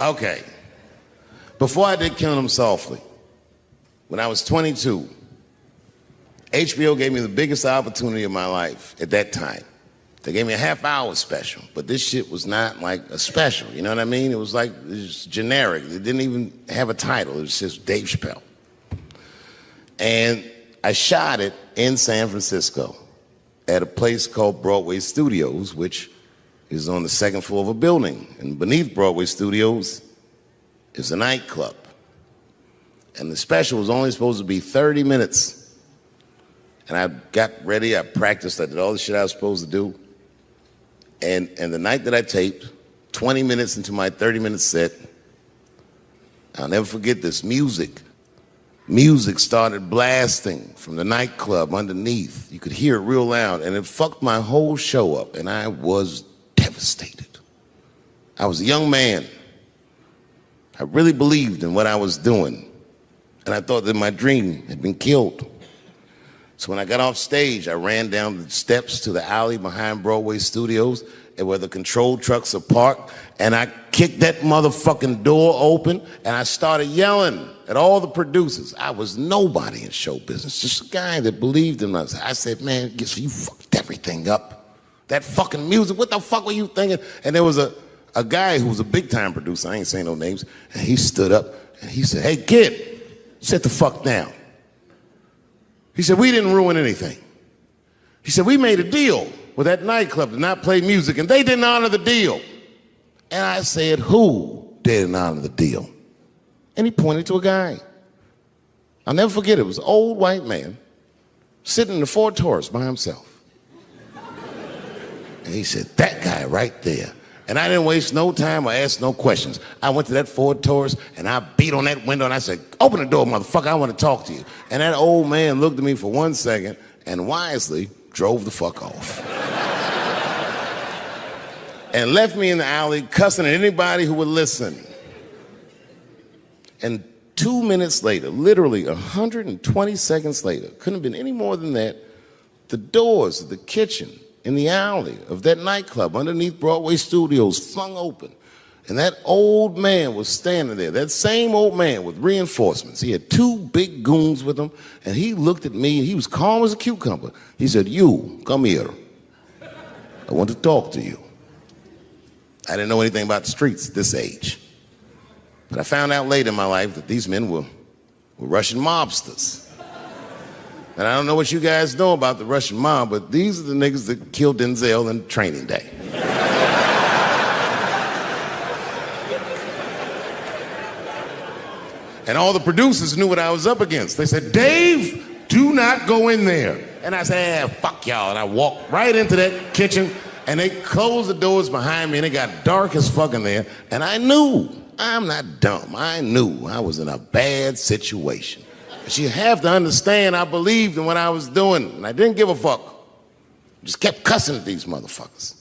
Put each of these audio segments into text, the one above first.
Okay. Before I did Killing Them Softly, when I was 22, HBO gave me the biggest opportunity of my life at that time. They gave me a half-hour special, but this shit was not like a special, you know what I mean? It was generic. It didn't even have a title. It was just Dave Chappelle. And I shot it in San Francisco at a place called Broadway Studios, which is on the second floor of a building. And beneath Broadway Studios is a nightclub. And the special was only supposed to be 30 minutes. And I got ready, I practiced, I did all the shit I was supposed to do. And the night that I taped, 20 minutes into my 30-minute set, I'll never forget this, music started blasting from the nightclub underneath. You could hear it real loud, and it fucked my whole show up, and I was devastated. I was a young man. I really believed in what I was doing, and I thought that my dream had been killed. So when I got off stage, I ran down the steps to the alley behind Broadway Studios and where the control trucks are parked, and I kicked that motherfucking door open, and I started yelling at all the producers. I was nobody in show business, just a guy that believed in us. I said, man, so you fucked everything up. That fucking music, what the fuck were you thinking? And there was a guy who was a big-time producer, I ain't saying no names, and he stood up, and he said, hey, kid, sit the fuck down. He said, we didn't ruin anything. He said, we made a deal with that nightclub to not play music, and they didn't honor the deal. And I said, who didn't honor the deal? And he pointed to a guy. I'll never forget it. It was an old white man sitting in the Ford Taurus by himself. And he said, that guy right there. And I didn't waste no time or ask no questions. I went to that Ford Taurus and I beat on that window and I said, open the door, motherfucker, I want to talk to you. And that old man looked at me for 1 second and wisely drove the fuck off. And left me in the alley cussing at anybody who would listen. And 2 minutes later, literally 120 seconds later, couldn't have been any more than that, the doors of the kitchen in the alley of that nightclub underneath Broadway Studios flung open. And that old man was standing there, that same old man with reinforcements. He had 2 big goons with him, and he looked at me, and he was calm as a cucumber. He said, you, come here. I want to talk to you. I didn't know anything about the streets at this age. But I found out later in my life that these men were Russian mobsters. And I don't know what you guys know about the Russian mob, but these are the niggas that killed Denzel in Training Day. And all the producers knew what I was up against. They said, Dave, do not go in there. And I said, fuck y'all. And I walked right into that kitchen, and they closed the doors behind me, and it got dark as fuck in there. And I knew, I'm not dumb, I knew I was in a bad situation. But you have to understand, I believed in what I was doing, and I didn't give a fuck. Just kept cussing at these motherfuckers,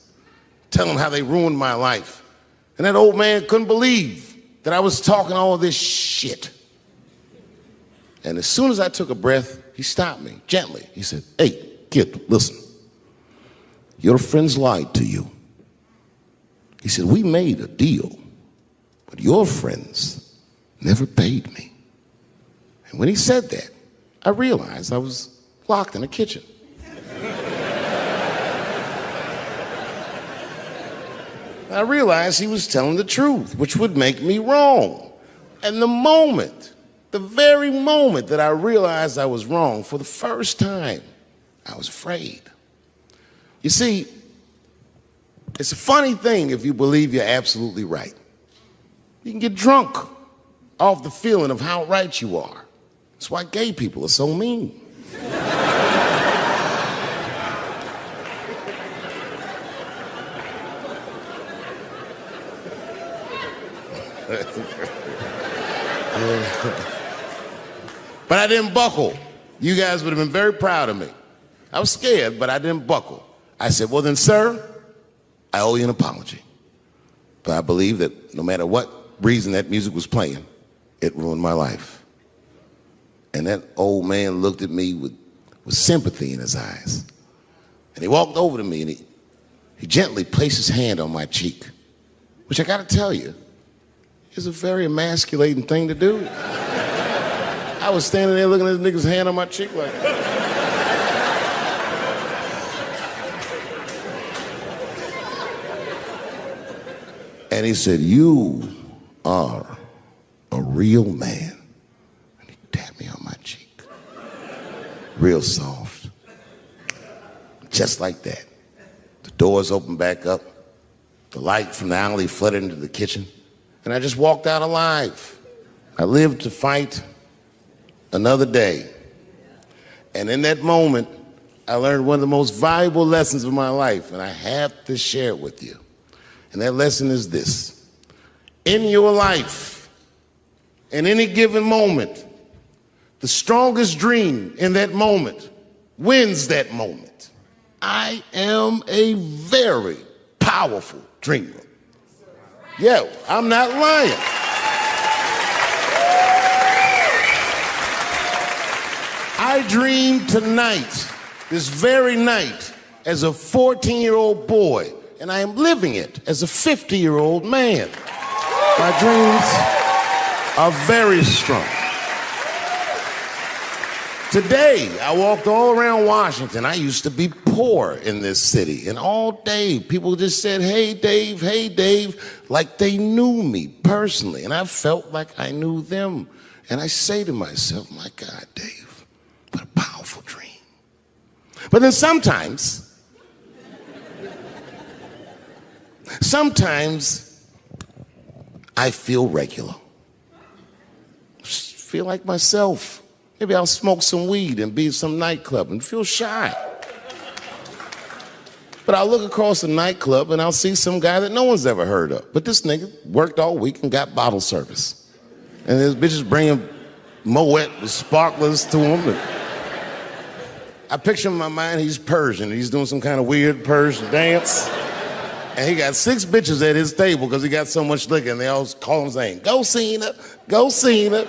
telling them how they ruined my life. And that old man couldn't believe that I was talking all this shit. And as soon as I took a breath, he stopped me gently. He said, hey, kid, listen. Your friends lied to you. He said, we made a deal, but your friends never paid me. And when he said that, I realized I was locked in a kitchen. I realized he was telling the truth, which would make me wrong. And the very moment that I realized I was wrong, for the first time, I was afraid. You see, it's a funny thing if you believe you're absolutely right. You can get drunk off the feeling of how right you are. That's why gay people are so mean. But I didn't buckle. You guys would have been very proud of me. I was scared, but I didn't buckle. I said, well then, sir, I owe you an apology. But I believe that no matter what reason that music was playing, it ruined my life. And that old man looked at me with sympathy in his eyes. And he walked over to me and he gently placed his hand on my cheek, which I gotta tell you, is a very emasculating thing to do. I was standing there looking at this nigga's hand on my cheek like, and he said, "You are a real man." And he tapped me on my cheek. Real soft. Just like that. The doors opened back up. The light from the alley flooded into the kitchen. And I just walked out alive. I lived to fight another day. And in that moment, I learned one of the most valuable lessons of my life, and I have to share it with you. And that lesson is this. In your life, in any given moment, the strongest dream in that moment wins that moment. I am a very powerful dreamer. Yeah, I'm not lying. I dreamed tonight, this very night, as a 14-year-old boy, and I am living it as a 50-year-old man. My dreams are very strong. Today, I walked all around Washington. I used to be poor in this city, and all day people just said, hey, Dave, like they knew me personally, and I felt like I knew them. And I say to myself, my God, Dave, what a powerful dream. But then sometimes I feel regular. Feel like myself. Maybe I'll smoke some weed and be at some nightclub and feel shy. But I'll look across the nightclub and I'll see some guy that no one's ever heard of. But this nigga worked all week and got bottle service. And his bitches bringing Moet with sparklers to him. And I picture in my mind he's Persian. He's doing some kind of weird Persian dance. And he got 6 bitches at his table because he got so much liquor, and they all call him saying, "Go Cena, go Cena."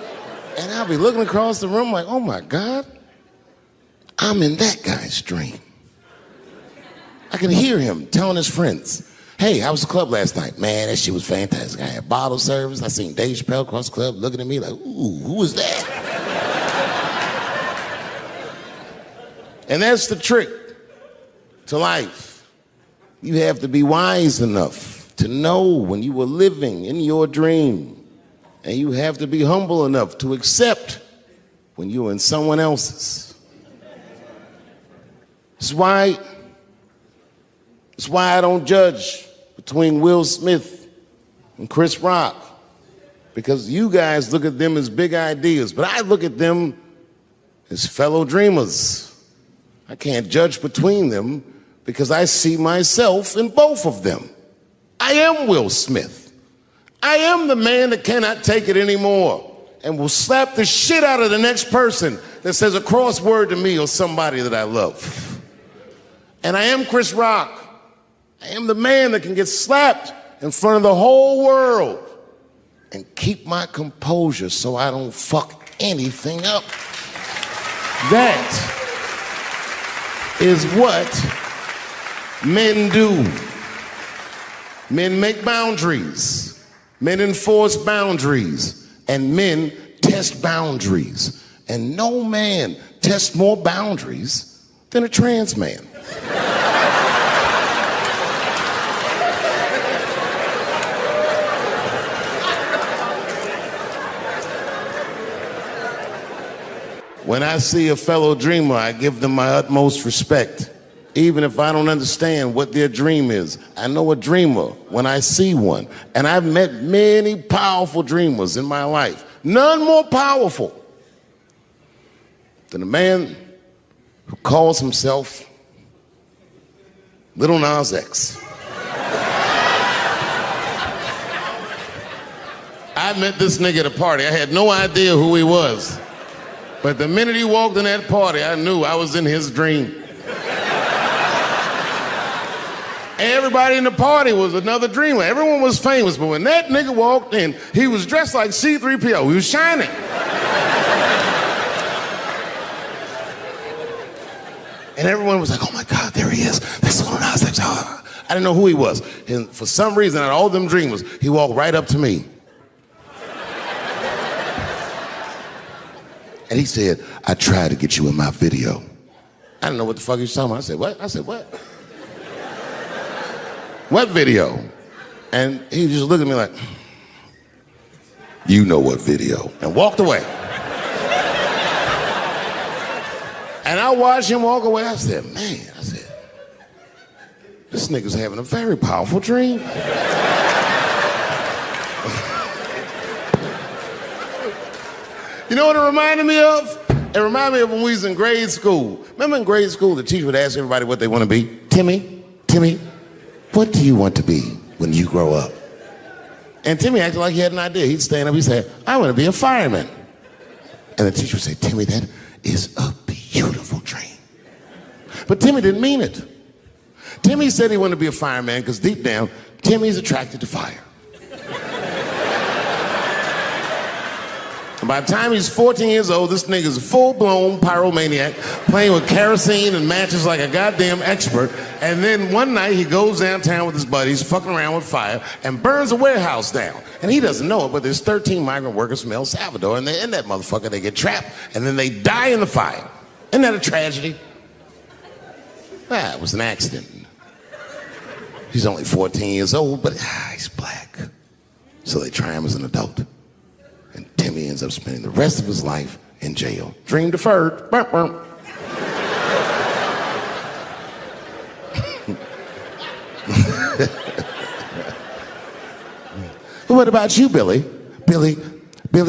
And I'll be looking across the room like, oh my God, I'm in that guy's dream. I can hear him telling his friends, hey, how was the club last night? Man, that shit was fantastic. I had bottle service. I seen Dave Chappelle across the club looking at me like, ooh, who is that? And that's the trick to life. You have to be wise enough to know when you were living in your dream. And you have to be humble enough to accept when you're in someone else's. It's why I don't judge between Will Smith and Chris Rock. Because you guys look at them as big ideas, but I look at them as fellow dreamers. I can't judge between them because I see myself in both of them. I am Will Smith. I am the man that cannot take it anymore and will slap the shit out of the next person that says a crossword to me or somebody that I love. And I am Chris Rock. I am the man that can get slapped in front of the whole world and keep my composure so I don't fuck anything up. That is what men do. Men make boundaries. Men enforce boundaries, and men test boundaries. And no man tests more boundaries than a trans man. When I see a fellow dreamer, I give them my utmost respect. Even if I don't understand what their dream is, I know a dreamer when I see one. And I've met many powerful dreamers in my life. None more powerful than a man who calls himself Little Nas X. I met this nigga at a party. I had no idea who he was. But the minute he walked in that party, I knew I was in his dream. Everybody in the party was another dreamer. Everyone was famous, but when that nigga walked in, he was dressed like C-3PO. He was shining. And everyone was like, oh my God, there he is. That's Lil Nas X. I didn't know who he was. And for some reason, out of all them dreamers, he walked right up to me. And he said, I tried to get you in my video. I didn't know what the fuck he was talking about. I said, what? I said, what? What video? And he just looked at me like, you know what video, and walked away. And I watched him walk away. I said, man, this nigga's having a very powerful dream. You know what it reminded me of? It reminded me of when we was in grade school. Remember in grade school, the teacher would ask everybody what they want to be? Timmy, what do you want to be when you grow up? And Timmy acted like he had an idea. He'd stand up, he'd say, I want to be a fireman. And the teacher would say, Timmy, that is a beautiful dream. But Timmy didn't mean it. Timmy said he wanted to be a fireman because deep down, Timmy's attracted to fire. And by the time he's 14 years old, this nigga's a full-blown pyromaniac, playing with kerosene and matches like a goddamn expert. And then one night he goes downtown with his buddies, fucking around with fire, and burns a warehouse down. And he doesn't know it, but there's 13 migrant workers from El Salvador, and they're in that motherfucker. They get trapped, and then they die in the fire. Isn't that a tragedy? It was an accident. He's only 14 years old, but he's black. So they try him as an adult. And Timmy ends up spending the rest of his life in jail. Dream deferred. Burp, burp. What about you, Billy? Billy,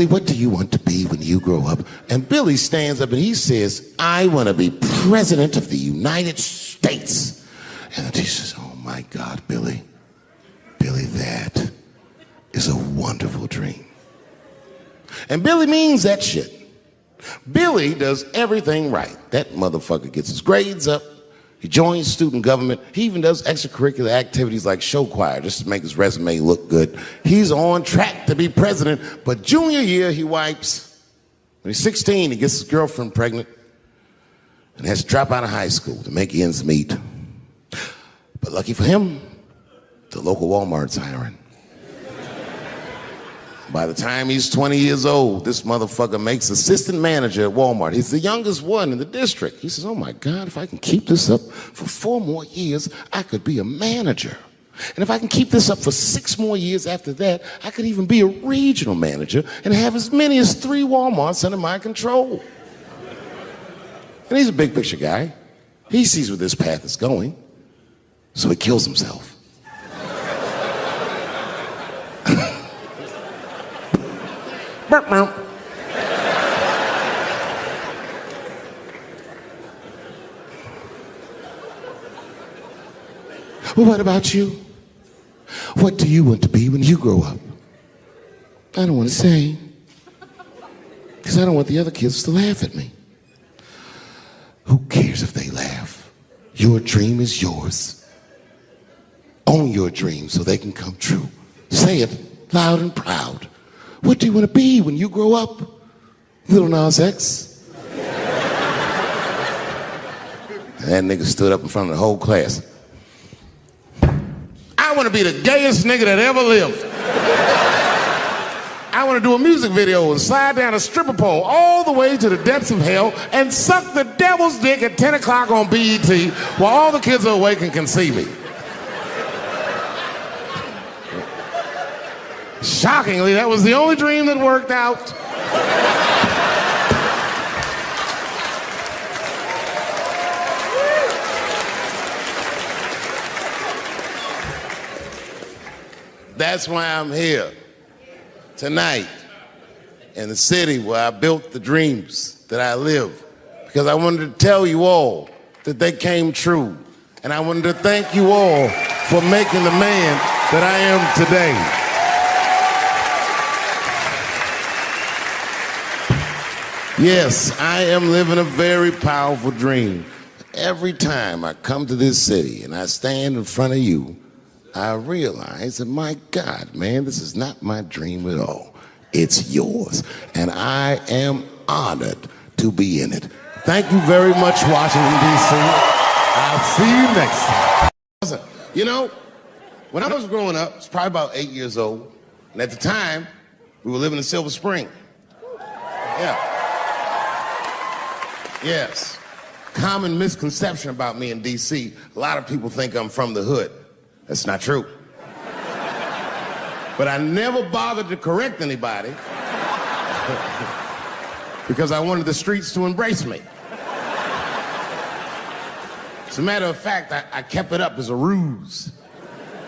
what do you want to be when you grow up? And Billy stands up and he says, I want to be president of the United States. And the teacher says, oh my God, Billy, that is a wonderful dream. And Billy means that shit. Billy does everything right. That motherfucker gets his grades up. He joins student government. He even does extracurricular activities like show choir just to make his resume look good. He's on track to be president, but junior year he wipes. When he's 16, he gets his girlfriend pregnant and has to drop out of high school to make ends meet. But lucky for him, the local Walmart's hiring. By the time he's 20 years old, this motherfucker makes assistant manager at Walmart. He's the youngest one in the district. He says, oh my God, if I can keep this up for 4 more years, I could be a manager. And if I can keep this up for 6 more years after that, I could even be a regional manager and have as many as 3 Walmarts under my control. And he's a big picture guy. He sees where this path is going, so he kills himself. Burp, burp. Well, what about you? What do you want to be when you grow up? I don't want to say, because I don't want the other kids to laugh at me. Who cares if they laugh? Your dream is yours. Own your dream so they can come true. Say it loud and proud. What do you want to be when you grow up? Little Nas X. That nigga stood up in front of the whole class. I want to be the gayest nigga that ever lived. I want to do a music video and slide down a stripper pole all the way to the depths of hell and suck the devil's dick at 10 o'clock on BET while all the kids are awake and can see me. Shockingly, that was the only dream that worked out. That's why I'm here tonight in the city where I built the dreams that I live. Because I wanted to tell you all that they came true. And I wanted to thank you all for making the man that I am today. Yes, I am living a very powerful dream. Every time I come to this city and I stand in front of you, I realize that, my God, man, this is not my dream at all. It's yours. And I am honored to be in it. Thank you very much, Washington, D.C. I'll see you next time. Listen, you know, when I was growing up, I was probably about 8 years old. And at the time, we were living in Silver Spring. Yeah. Yes. Common misconception about me in D.C. A lot of people think I'm from the hood. That's not true. But I never bothered to correct anybody because I wanted the streets to embrace me. As a matter of fact, I kept it up as a ruse.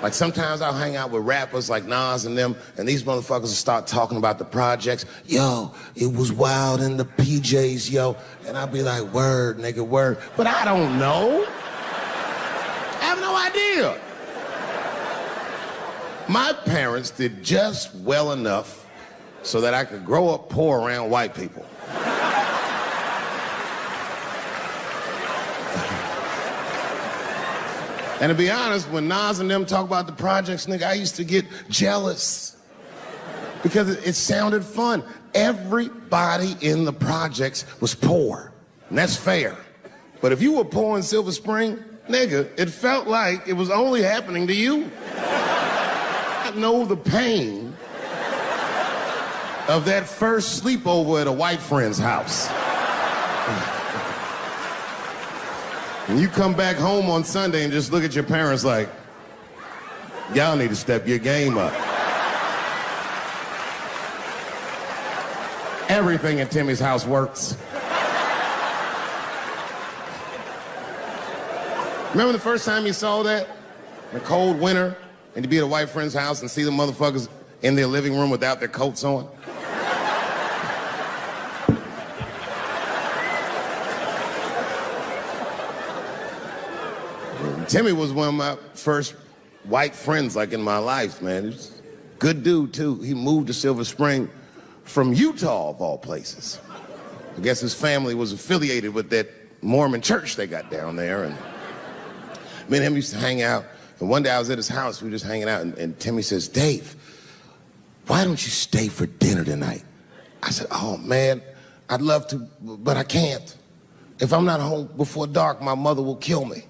Like sometimes I'll hang out with rappers like Nas and them, and these motherfuckers will start talking about the projects. Yo, it was wild in the PJs, yo. And I'll be like, word, nigga, word. But I don't know. I have no idea. My parents did just well enough so that I could grow up poor around white people. And to be honest, when Nas and them talk about the projects, nigga, I used to get jealous because it sounded fun. Everybody in the projects was poor, and that's fair. But if you were poor in Silver Spring, nigga, it felt like it was only happening to you. I know the pain of that first sleepover at a white friend's house. And you come back home on Sunday and just look at your parents like, y'all need to step your game up. Everything in Timmy's house works. Remember the first time you saw that? In a cold winter, and you'd be at a white friend's house and see the motherfuckers in their living room without their coats on? Timmy was one of my first white friends, like, in my life, man. He's a good dude, too. He moved to Silver Spring from Utah, of all places. I guess his family was affiliated with that Mormon church they got down there, and me and him used to hang out. And one day I was at his house, we were just hanging out, and Timmy says, Dave, why don't you stay for dinner tonight? I said, oh, man, I'd love to, but I can't. If I'm not home before dark, my mother will kill me.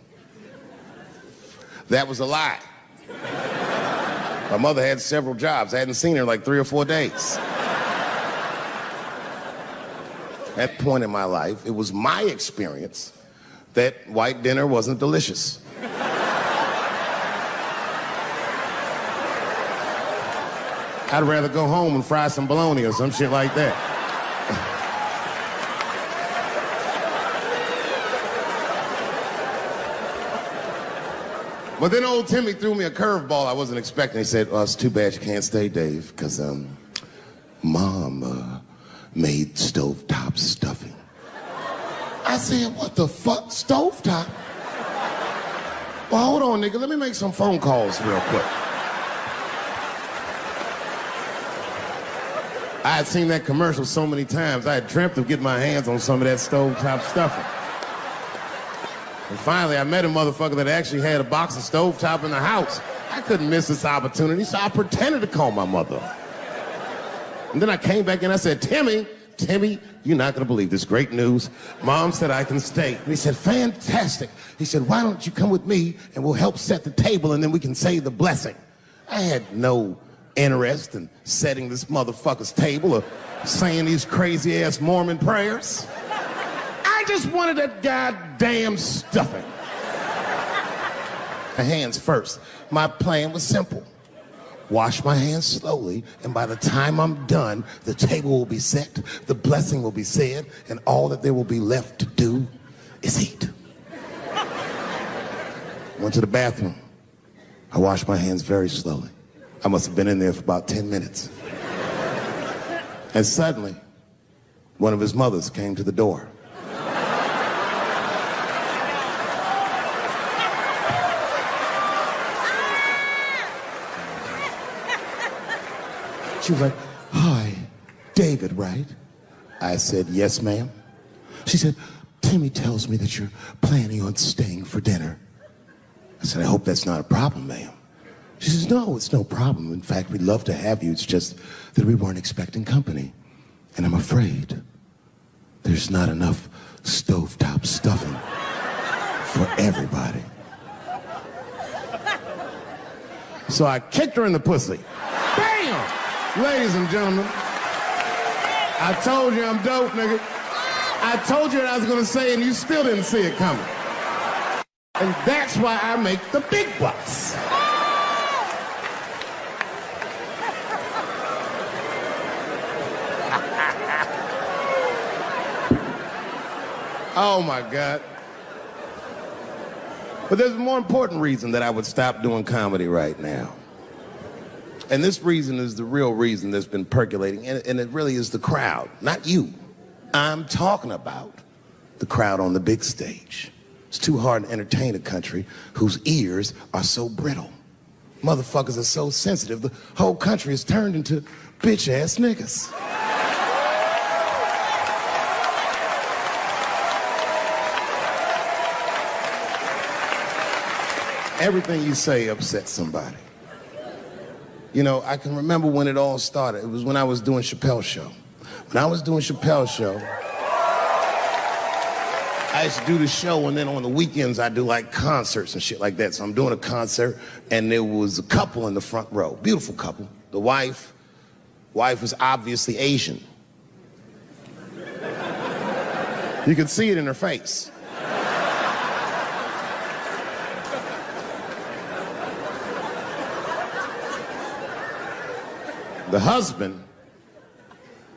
That was a lie. My mother had several jobs. I hadn't seen her in like 3 or 4 days. At that point in my life, it was my experience that white dinner wasn't delicious. I'd rather go home and fry some bologna or some shit like that. But then old Timmy threw me a curveball I wasn't expecting. He said, it's too bad you can't stay, Dave, because Mom made stovetop stuffing. I said, what the fuck, stovetop? Well, hold on, nigga, let me make some phone calls real quick. I had seen that commercial so many times, I had dreamt of getting my hands on some of that stovetop stuffing. And finally, I met a motherfucker that actually had a box of stovetop in the house. I couldn't miss this opportunity, so I pretended to call my mother. And then I came back and I said, Timmy, you're not gonna believe this great news. Mom said I can stay. And he said, fantastic. He said, why don't you come with me and we'll help set the table and then we can say the blessing. I had no interest in setting this motherfucker's table or saying these crazy ass Mormon prayers. I just wanted that goddamn stuffing. My hands first. My plan was simple. Wash my hands slowly, and by the time I'm done, the table will be set, the blessing will be said, and all that there will be left to do is eat. Went to the bathroom. I washed my hands very slowly. I must have been in there for about 10 minutes. And suddenly, one of his mothers came to the door. She was like, hi, David, right? I said, yes, ma'am. She said, Timmy tells me that you're planning on staying for dinner. I said, I hope that's not a problem, ma'am. She says, no, it's no problem. In fact, we'd love to have you. It's just that we weren't expecting company. And I'm afraid there's not enough stovetop stuffing for everybody. So I kicked her in the pussy. Bam! Ladies and gentlemen, I told you I'm dope, nigga. I told you what I was gonna say and you still didn't see it coming. And that's why I make the big bucks. Oh my God. But there's a more important reason that I would stop doing comedy right now. And this reason is the real reason that's been percolating, and it really is the crowd, not you. I'm talking about the crowd on the big stage. It's too hard to entertain a country whose ears are so brittle. Motherfuckers are so sensitive, the whole country is turned into bitch-ass niggas. Everything you say upsets somebody. You know, I can remember when it all started. It was when I was doing Chappelle's show. When I was doing Chappelle's show, I used to do the show, and then on the weekends I do like concerts and shit like that. So I'm doing a concert, and there was a couple in the front row, beautiful couple. The wife was obviously Asian. You could see it in her face. The husband,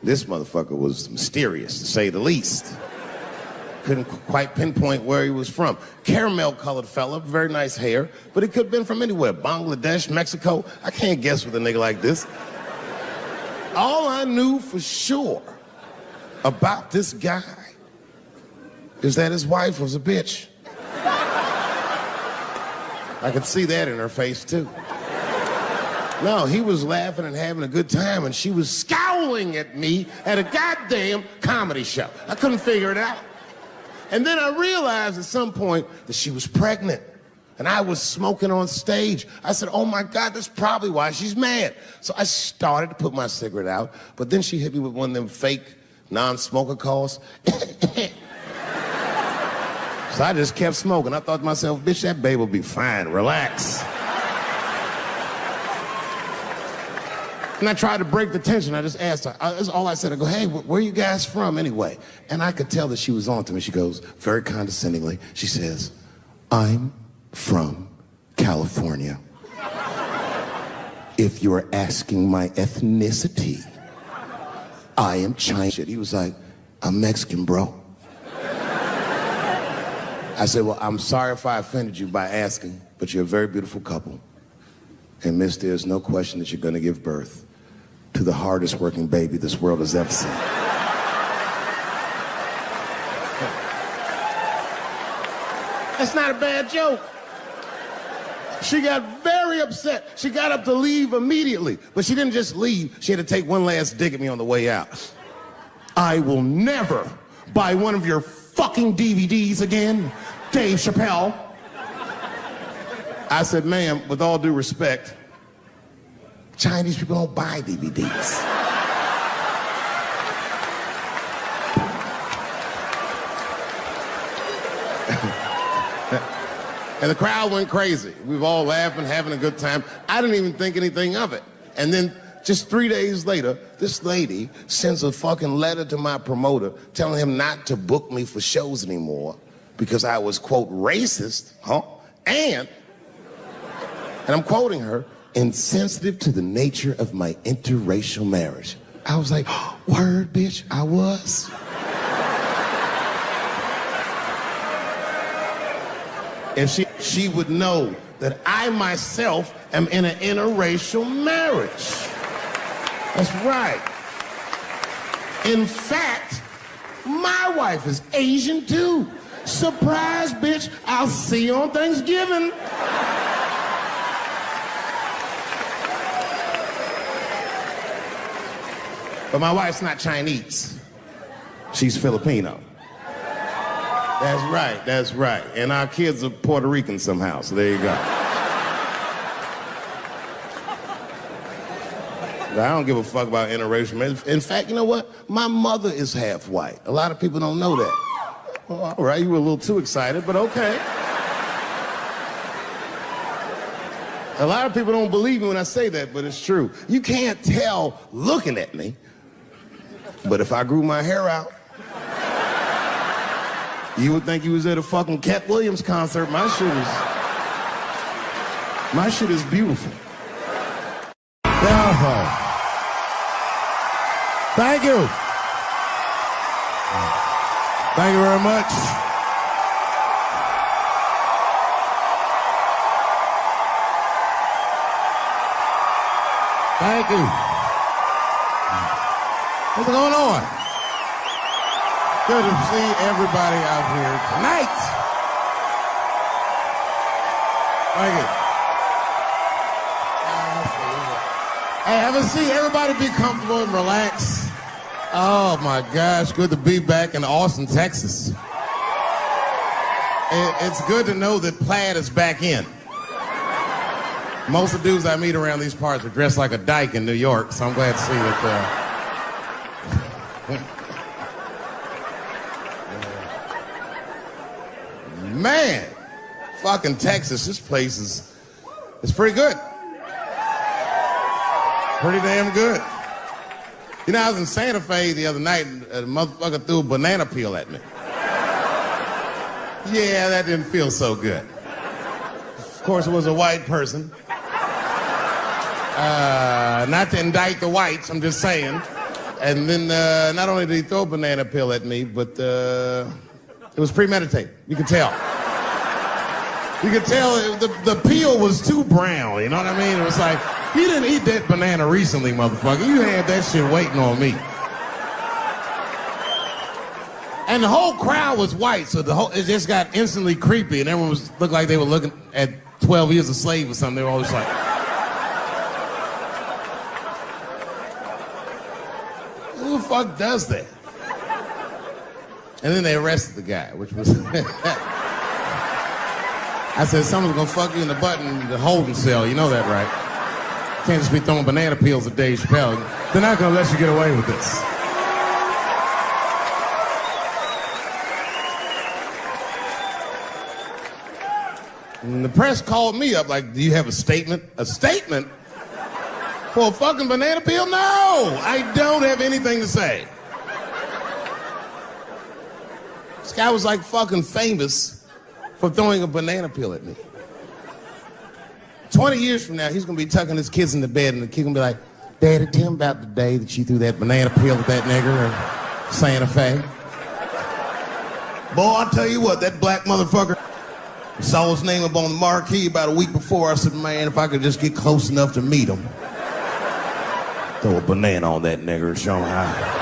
this motherfucker was mysterious, to say the least. Couldn't quite pinpoint where he was from. Caramel-colored fella, very nice hair, but he could have been from anywhere. Bangladesh, Mexico. I can't guess with a nigga like this. All I knew for sure about this guy is that his wife was a bitch. I could see that in her face, too. No, he was laughing and having a good time, and she was scowling at me at a goddamn comedy show. I couldn't figure it out. And then I realized at some point that she was pregnant, and I was smoking on stage. I said, oh my God, that's probably why she's mad. So I started to put my cigarette out, but then she hit me with one of them fake non-smoker calls. So I just kept smoking. I thought to myself, bitch, that babe will be fine, relax. And I tried to break the tension. I just asked her. That's all I said. I go, hey, where are you guys from anyway? And I could tell that she was on to me. She goes, very condescendingly, she says, I'm from California. If you're asking my ethnicity, I am Chinese. He was like, I'm Mexican, bro. I said, well, I'm sorry if I offended you by asking, but you're a very beautiful couple. And miss, there's no question that you're going to give birth to the hardest working baby this world has ever seen. That's not a bad joke. She got very upset. She got up to leave immediately, but she didn't just leave. She had to take one last dig at me on the way out. I will never buy one of your fucking DVDs again, Dave Chappelle. I said, ma'am, with all due respect, Chinese people don't buy DVDs. And the crowd went crazy. We were all laughing, having a good time. I didn't even think anything of it. And then just 3 days later, this lady sends a fucking letter to my promoter telling him not to book me for shows anymore because I was, quote, racist, and I'm quoting her, insensitive to the nature of my interracial marriage. I was like, word, bitch, I was. If she would know that I myself am in an interracial marriage. That's right. In fact, my wife is Asian too. Surprise, bitch, I'll see you on Thanksgiving. But my wife's not Chinese. She's Filipino. That's right, that's right. And our kids are Puerto Rican somehow, so there you go. But I don't give a fuck about interracial marriage. In fact, you know what? My mother is half white. A lot of people don't know that. Well, all right, you were a little too excited, but okay. A lot of people don't believe me when I say that, but it's true. You can't tell looking at me, but if I grew my hair out, You would think you was at a fucking Cat Williams concert. My shit is beautiful. Yeah. Thank you. Thank you very much. Thank you. What's going on? Good to see everybody out here tonight. Thank you. Hey, have a seat. Everybody be comfortable and relax. Oh my gosh, good to be back in Austin, Texas. It's good to know that plaid is back in. Most of the dudes I meet around these parts are dressed like a dyke in New York, so I'm glad to see that. Man, fucking Texas, this place is pretty good. Pretty damn good. You know, I was in Santa Fe the other night and a motherfucker threw a banana peel at me. Yeah, that didn't feel so good. Of course, it was a white person. Not to indict the whites, I'm just saying. And then not only did he throw a banana peel at me, but it was premeditated. You could tell. You could tell the peel was too brown, you know what I mean? It was like, you didn't eat that banana recently, motherfucker. You had that shit waiting on me. And the whole crowd was white, so it just got instantly creepy, and everyone looked like they were looking at 12 Years a Slave or something. They were all just like... Who the fuck does that? And then they arrested the guy, which was... I said, someone's gonna fuck you in the butt in the holding cell. You know that, right? Can't just be throwing banana peels at Dave Chappelle. They're not gonna let you get away with this. And the press called me up like, do you have a statement? A statement? For a fucking banana peel? No! I don't have anything to say. This guy was like fucking famous for throwing a banana peel at me. 20 years from now, he's gonna be tucking his kids in the bed and the kid gonna be like, Daddy, tell him about the day that you threw that banana peel at that nigger in Santa Fe. Boy, I'll tell you what, that black motherfucker saw his name up on the marquee about a week before. I said, man, if I could just get close enough to meet him, throw a banana on that nigger and show him how.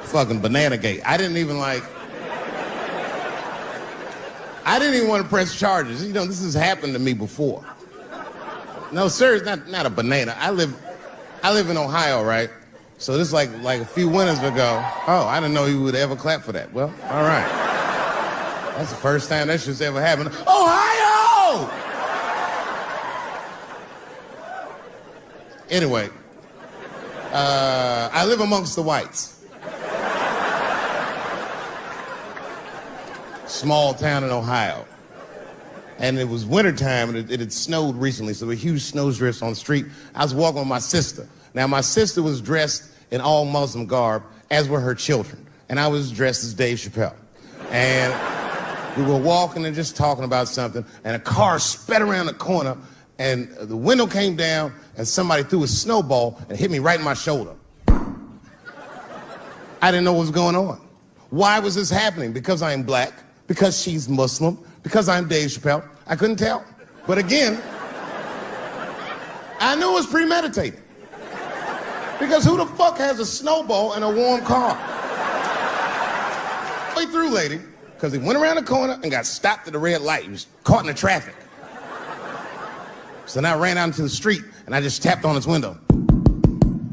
Fucking banana gate. I didn't even want to press charges. You know, this has happened to me before. No, sir, it's not a banana. I live in Ohio, right? So this is like a few winters ago. Oh, I didn't know you would ever clap for that. Well, all right. That's the first time that shit's ever happened. Ohio! Anyway, I live amongst the whites. Small town in Ohio. And it was wintertime, and it had snowed recently, so there were huge snowdrifts on the street. I was walking with my sister. Now, my sister was dressed in all Muslim garb, as were her children. And I was dressed as Dave Chappelle. And we were walking and just talking about something, and a car sped around the corner, and the window came down, and somebody threw a snowball and hit me right in my shoulder. I didn't know what was going on. Why was this happening? Because I'm black, because she's Muslim, because I'm Dave Chappelle. I couldn't tell. But again, I knew it was premeditated. Because who the fuck has a snowball in a warm car? Way through, lady, because he went around the corner and got stopped at the red light. He was caught in the traffic. So then I ran out into the street and I just tapped on his window.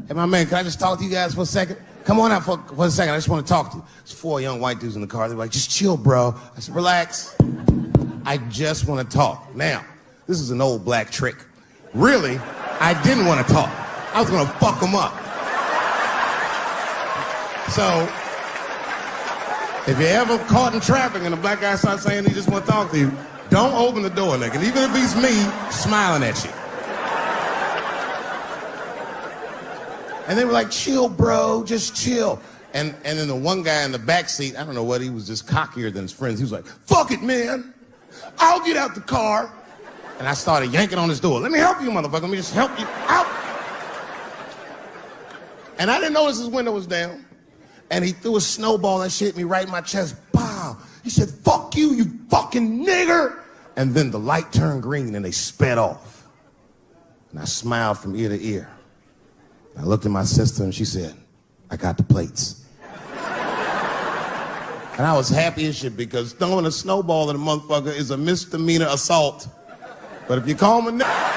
Hey, my man, can I just talk to you guys for a second? Come on out for a second. I just want to talk to you. There's 4 young white dudes in the car. They were like, just chill, bro. I said, relax. I just want to talk. Now, this is an old black trick. Really, I didn't want to talk. I was going to fuck them up. So, if you're ever caught in traffic and a black guy starts saying he just want to talk to you, don't open the door, nigga. Even if he's me, smiling at you. And they were like, chill, bro, just chill. And then the one guy in the back seat, I don't know what, he was just cockier than his friends. He was like, fuck it, man. I'll get out the car. And I started yanking on his door. Let me help you, motherfucker. Let me just help you out. And I didn't notice his window was down. And he threw a snowball and shit me right in my chest. Pow. He said, fuck you, you fucking nigger. And then the light turned green and they sped off. And I smiled from ear to ear. I looked at my sister and she said, I got the plates. And I was happy as shit because throwing a snowball at a motherfucker is a misdemeanor assault. But if you call him a nigger,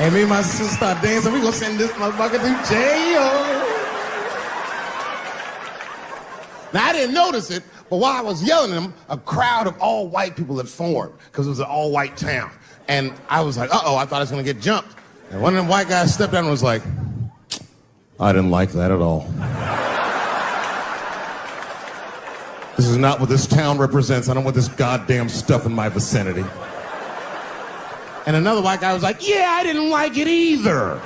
and me and my sister start dancing, we gonna send this motherfucker to jail. Now, I didn't notice it, but while I was yelling at him, a crowd of all white people had formed because it was an all-white town. And I was like, uh-oh, I thought I was gonna get jumped. And one of them white guys stepped down and was like, I didn't like that at all. This is not what this town represents. I don't want this goddamn stuff in my vicinity. And another white guy was like, yeah, I didn't like it either.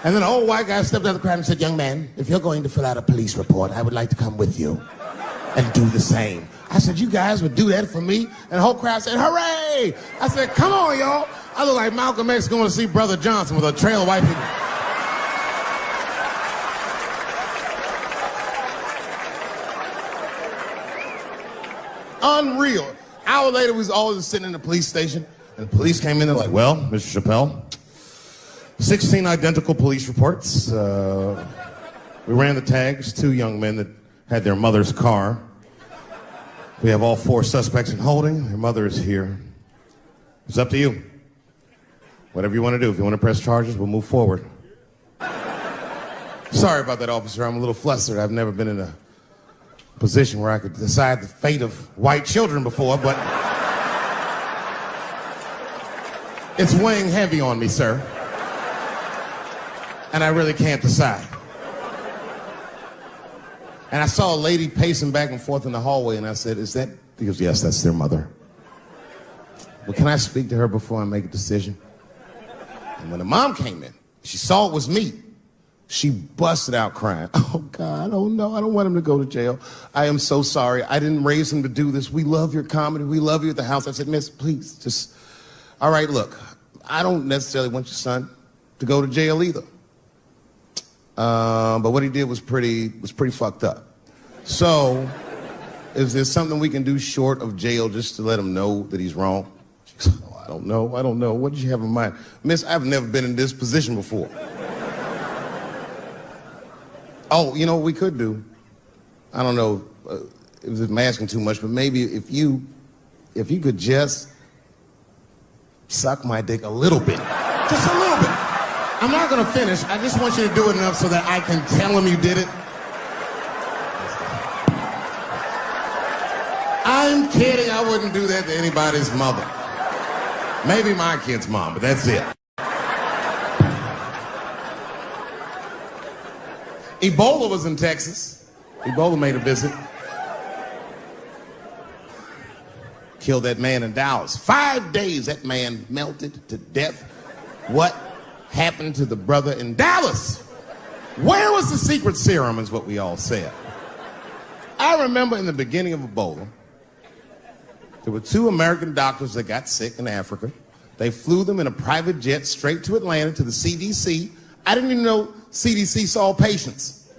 And then an old white guy stepped out of the crowd and said, young man, if you're going to fill out a police report, I would like to come with you and do the same. I said, you guys would do that for me? And the whole crowd said, hooray! I said, come on, y'all. I look like Malcolm X going to see Brother Johnson with a trail of white people. Unreal. An hour later, we was all just sitting in the police station, and the police came in. They're like, well, Mr. Chappelle, 16 identical police reports. We ran the tags, 2 young men that had their mother's car. We have all 4 suspects in holding. Their mother is here. It's up to you. Whatever you want to do. If you want to press charges, we'll move forward. Sorry about that, officer. I'm a little flustered. I've never been in a position where I could decide the fate of white children before, but it's weighing heavy on me, sir. And I really can't decide. And I saw a lady pacing back and forth in the hallway, and I said, is that? He goes, yes, that's their mother. Well, can I speak to her before I make a decision? And when the mom came in, she saw it was me. She busted out crying. Oh, God, oh, no, I don't want him to go to jail. I am so sorry. I didn't raise him to do this. We love your comedy. We love you at the house. I said, miss, please, just, all right, look, I don't necessarily want your son to go to jail either. But what he did was pretty fucked up. So, is there something we can do short of jail just to let him know that he's wrong? She goes, oh, I don't know. What did you have in mind? Miss, I've never been in this position before. Oh, you know what we could do? I don't know if I'm asking too much, but maybe if you could just suck my dick a little bit. Just a little bit. I'm not gonna finish. I just want you to do it enough so that I can tell him you did it. I'm kidding. I wouldn't do that to anybody's mother. Maybe my kid's mom, but that's it. Ebola was in Texas. Ebola made a visit. Killed that man in Dallas. 5 days that man melted to death. What happened to the brother in Dallas? Where was the secret serum is what we all said. I remember in the beginning of Ebola, there were 2 American doctors that got sick in Africa. They flew them in a private jet straight to Atlanta to the CDC. I didn't even know CDC saw patients.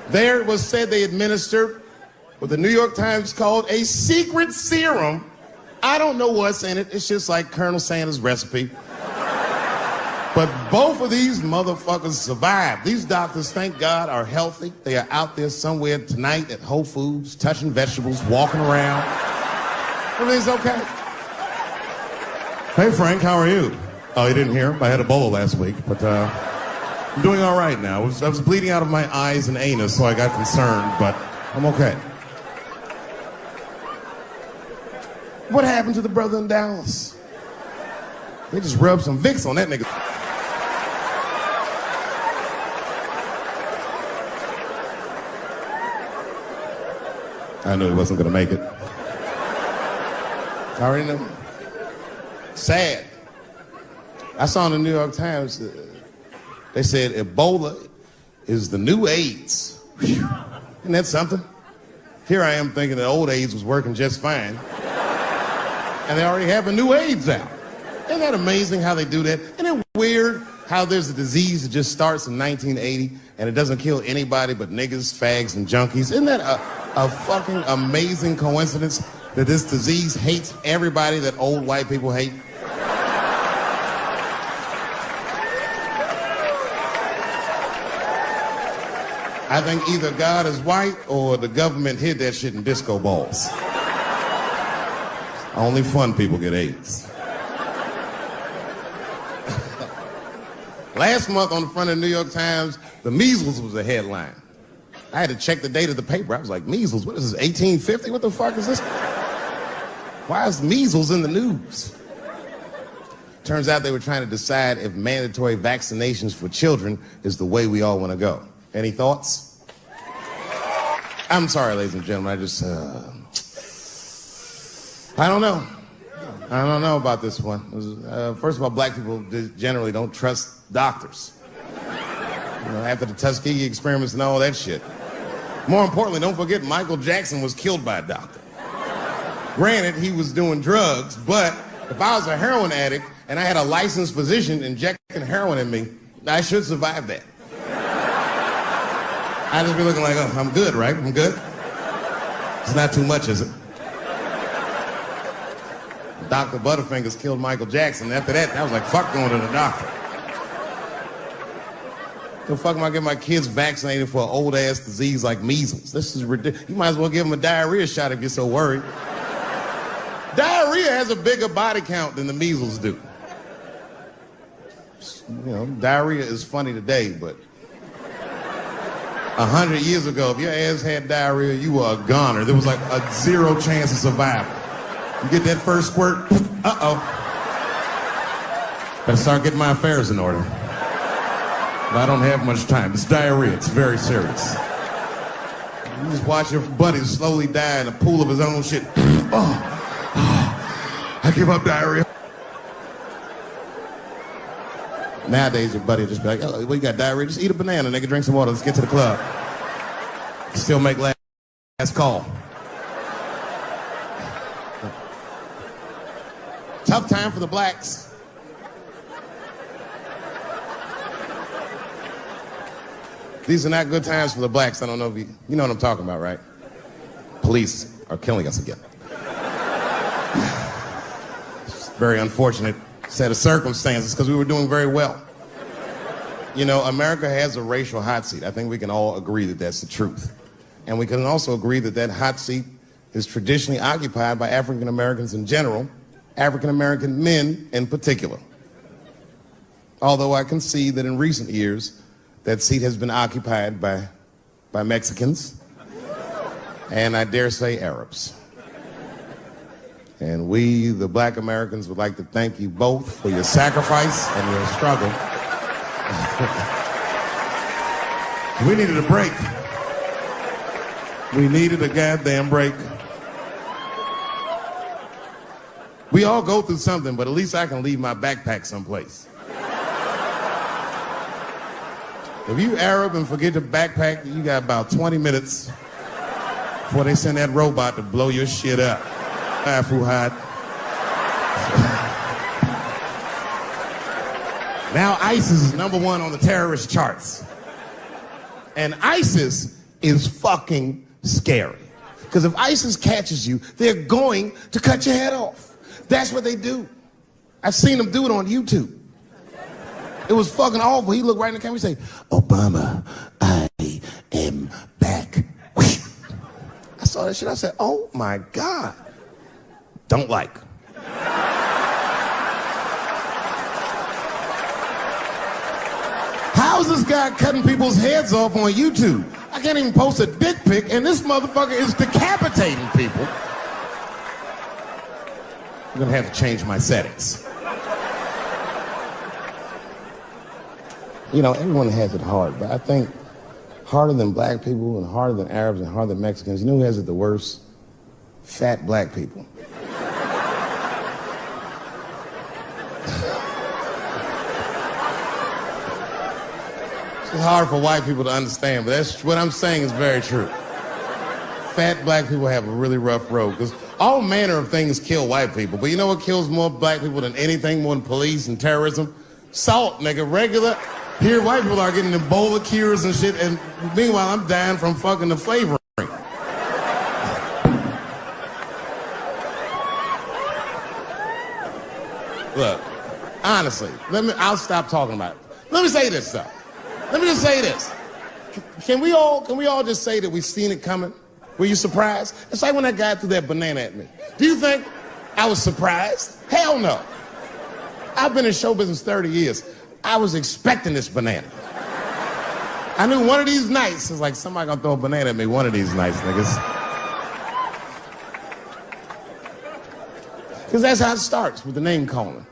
There it was said they administered what the New York Times called a secret serum. I don't know what's in it. It's just like Colonel Sanders' recipe. But both of these motherfuckers survived. These doctors, thank God, are healthy. They are out there somewhere tonight at Whole Foods, touching vegetables, walking around. Everything's okay. Hey, Frank, how are you? Oh, you didn't hear? I had Ebola last week, but I'm doing all right now. I was bleeding out of my eyes and anus, so I got concerned, but I'm okay. What happened to the brother in Dallas? They just rubbed some Vicks on that nigga. I knew he wasn't gonna make it. I already knew. Sad. I saw in the New York Times, they said Ebola is the new AIDS. Whew. Isn't that something? Here I am thinking that old AIDS was working just fine. And they already have a new AIDS out. Isn't that amazing how they do that? Isn't it weird how there's a disease that just starts in 1980 and it doesn't kill anybody but niggas, fags, and junkies? Isn't that a fucking amazing coincidence that this disease hates everybody that old white people hate? I think either God is white or the government hid that shit in disco balls. Only fun people get AIDS. Last month on the front of the New York Times, the measles was a headline. I had to check the date of the paper. I was like, measles, what is this, 1850? What the fuck is this? Why is measles in the news? Turns out they were trying to decide if mandatory vaccinations for children is the way we all want to go. Any thoughts? I'm sorry, ladies and gentlemen, I don't know. I don't know about this one. First of all, black people generally don't trust doctors. After the Tuskegee experiments and all that shit. More importantly, don't forget Michael Jackson was killed by a doctor. Granted, he was doing drugs, but if I was a heroin addict and I had a licensed physician injecting heroin in me, I should survive that. I'd just be looking like, oh, I'm good, right? I'm good. It's not too much, is it? Dr. Butterfingers killed Michael Jackson. After that, I was like, fuck going to the doctor. The fuck am I getting my kids vaccinated for an old-ass disease like measles? This is ridiculous. You might as well give them a diarrhea shot if you're so worried. Diarrhea has a bigger body count than the measles do. Diarrhea is funny today, but 100 years ago, if your ass had diarrhea, you were a goner. There was like a 0 chance of survival. You get that first squirt, uh-oh. Better start getting my affairs in order. But I don't have much time. It's diarrhea. It's very serious. You just watch your buddy slowly die in a pool of his own shit. I give up diarrhea. Nowadays, your buddy will just be like, oh, well, you got diarrhea? Just eat a banana, nigga, drink some water. Let's get to the club. Still make last call. Tough time for the blacks. These are not good times for the blacks. I don't know if you know what I'm talking about, right? Police are killing us again. It's a very unfortunate set of circumstances because we were doing very well. America has a racial hot seat. I think we can all agree that that's the truth. And we can also agree that that hot seat is traditionally occupied by African Americans in general, African American men in particular. Although I can see that in recent years, that seat has been occupied by Mexicans, and I dare say Arabs. And we, the black Americans, would like to thank you both for your sacrifice and your struggle. We needed a break. We needed a goddamn break. We all go through something, but at least I can leave my backpack someplace. If you Arab and forget your backpack, you got about 20 minutes before they send that robot to blow your shit up. Fuhad. Now ISIS is #1 on the terrorist charts. And ISIS is fucking scary. Because if ISIS catches you, they're going to cut your head off. That's what they do. I've seen them do it on YouTube. It was fucking awful. He looked right in the camera and say, Obama, I am back. I saw that shit. I said, oh my God. Don't like. How's this guy cutting people's heads off on YouTube? I can't even post a dick pic, and this motherfucker is decapitating people. I'm gonna have to change my settings. Everyone has it hard, but I think harder than black people and harder than Arabs and harder than Mexicans, you know who has it the worst? Fat black people. It's hard for white people to understand, but that's what I'm saying is very true. Fat black people have a really rough road because all manner of things kill white people. But you know what kills more black people than anything, more than police and terrorism? Salt, nigga. Regular. Here, white people are getting Ebola cures and shit, and meanwhile, I'm dying from fucking the flavoring. Look, honestly, I'll stop talking about it. Let me say this, though. Let me just say this. Can we all just say that we've seen it coming? Were you surprised? It's like when that guy threw that banana at me. Do you think I was surprised? Hell no. I've been in show business 30 years. I was expecting this banana. I knew one of these nights, it's like somebody gonna throw a banana at me one of these nights, niggas. Because that's how it starts, with the name calling.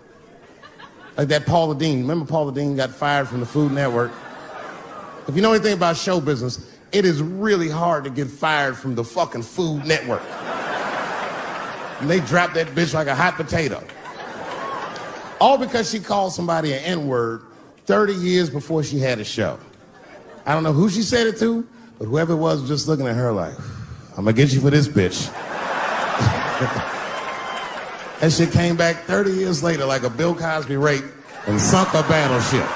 Like that Paula Deen. Remember Paula Deen got fired from the Food Network? If you know anything about show business, it is really hard to get fired from the fucking Food Network. And they dropped that bitch like a hot potato. All because she called somebody an N-word 30 years before she had a show. I don't know who she said it to, but whoever it was just looking at her like, I'm gonna get you for this bitch. That shit came back 30 years later like a Bill Cosby rape and sunk a battleship.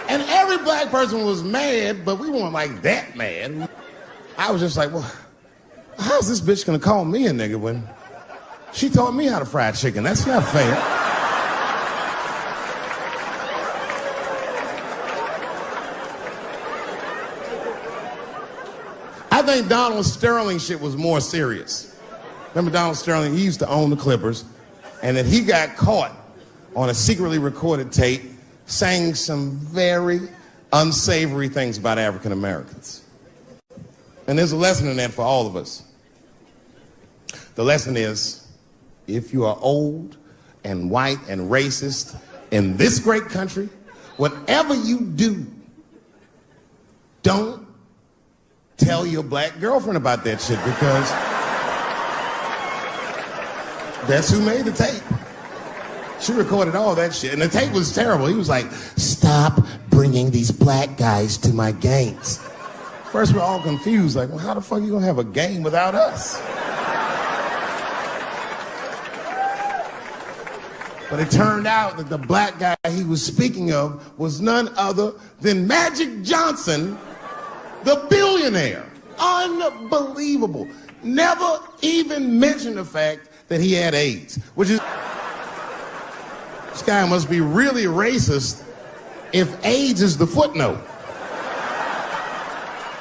And every black person was mad, but we weren't like that mad. I was just like, well, how's this bitch gonna call me a nigga when she taught me how to fry chicken? That's not fair. I think Donald Sterling shit was more serious. Remember Donald Sterling? He used to own the Clippers, and then he got caught on a secretly recorded tape saying some very unsavory things about African Americans. And there's a lesson in that for all of us. The lesson is, if you are old and white and racist in this great country, whatever you do, don't tell your black girlfriend about that shit, because that's who made the tape. She recorded all that shit, and the tape was terrible. He was like, stop bringing these black guys to my games. First, we're all confused, like, well, how the fuck are you gonna have a game without us? But it turned out that the black guy he was speaking of was none other than Magic Johnson, the billionaire. Unbelievable. Never even mentioned the fact that he had AIDS, which is... This guy must be really racist if AIDS is the footnote.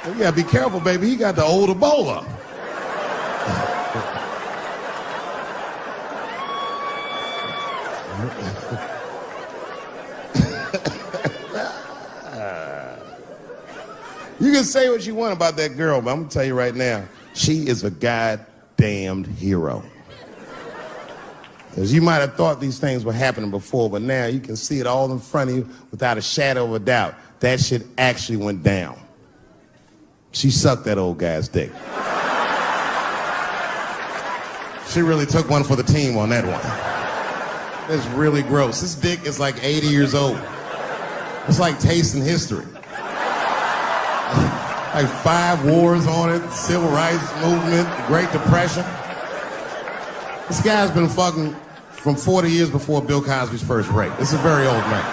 Well, you gotta be careful, baby. He got the old Ebola. You can say what you want about that girl, but I'm gonna tell you right now, she is a goddamned hero. Because you might have thought these things were happening before, but now you can see it all in front of you without a shadow of a doubt. That shit actually went down. She sucked that old guy's dick. She really took one for the team on that one. It's really gross. This dick is like 80 years old. It's like tasting history. Like 5 wars on it, Civil Rights Movement, the Great Depression. This guy's been fucking from 40 years before Bill Cosby's first rape. This is a very old man.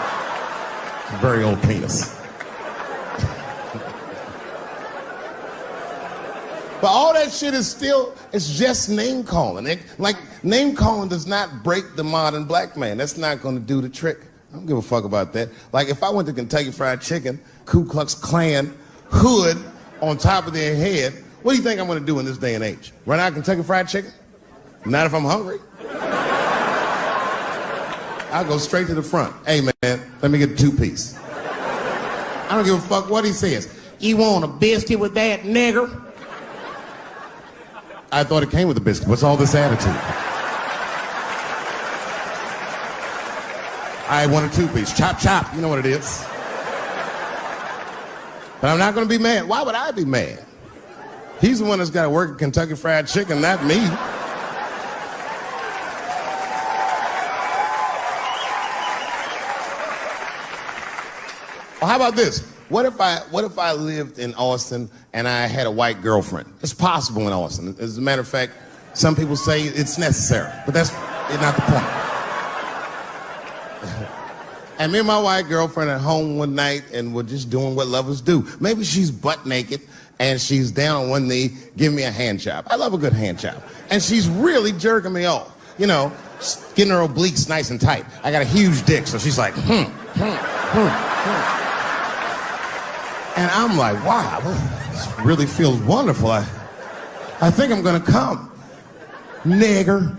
It's a very old penis. But all that shit is still, it's just name calling. Like, name calling does not break the modern black man. That's not gonna do the trick. I don't give a fuck about that. Like, if I went to Kentucky Fried Chicken, Ku Klux Klan, hood on top of their head, what do you think I'm gonna do in this day and age? Run out of Kentucky Fried Chicken? Not if I'm hungry. I'll go straight to the front. Hey, man, let me get a 2-piece. I don't give a fuck what he says. You want a biscuit with that, nigger? I thought it came with a biscuit. What's all this attitude? I want a 2-piece. Chop, chop. You know what it is. But I'm not going to be mad. Why would I be mad? He's the one that's got to work at Kentucky Fried Chicken, not me. Or how about this? What if I lived in Austin and I had a white girlfriend? It's possible in Austin. As a matter of fact, some people say it's necessary, but that's not the point. And me and my white girlfriend at home one night, and we're just doing what lovers do. Maybe she's butt naked and she's down on one knee giving me a hand job. I love a good hand job. And she's really jerking me off. You know, getting her obliques nice and tight. I got a huge dick, so she's like, And I'm like, wow, this really feels wonderful. I think I'm gonna come. Nigger.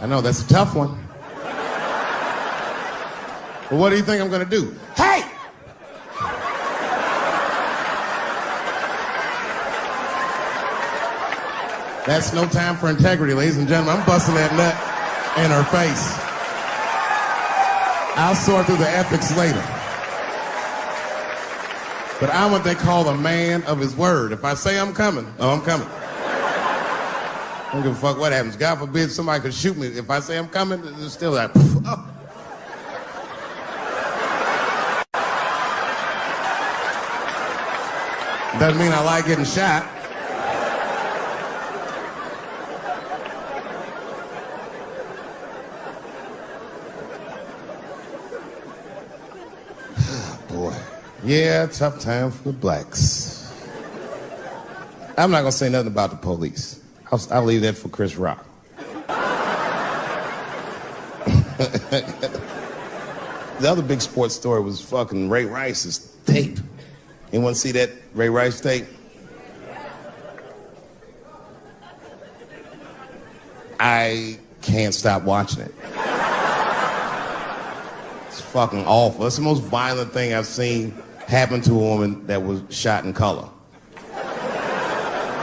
I know, that's a tough one. But what do you think I'm gonna do? Hey! That's no time for integrity, ladies and gentlemen. I'm busting that nut in her face. I'll sort through the ethics later. But I'm what they call a man of his word. If I say I'm coming, oh, I'm coming. I don't give a fuck what happens. God forbid somebody could shoot me. If I say I'm coming, it's still like, oh. Doesn't mean I like getting shot. Boy. Yeah, tough time for the blacks. I'm not gonna say nothing about the police. I'll leave that for Chris Rock. The other big sports story was fucking Ray Rice's tape. Anyone see that Ray Rice tape? I can't stop watching it. It's fucking awful. It's the most violent thing I've seen happen to a woman that was shot in color.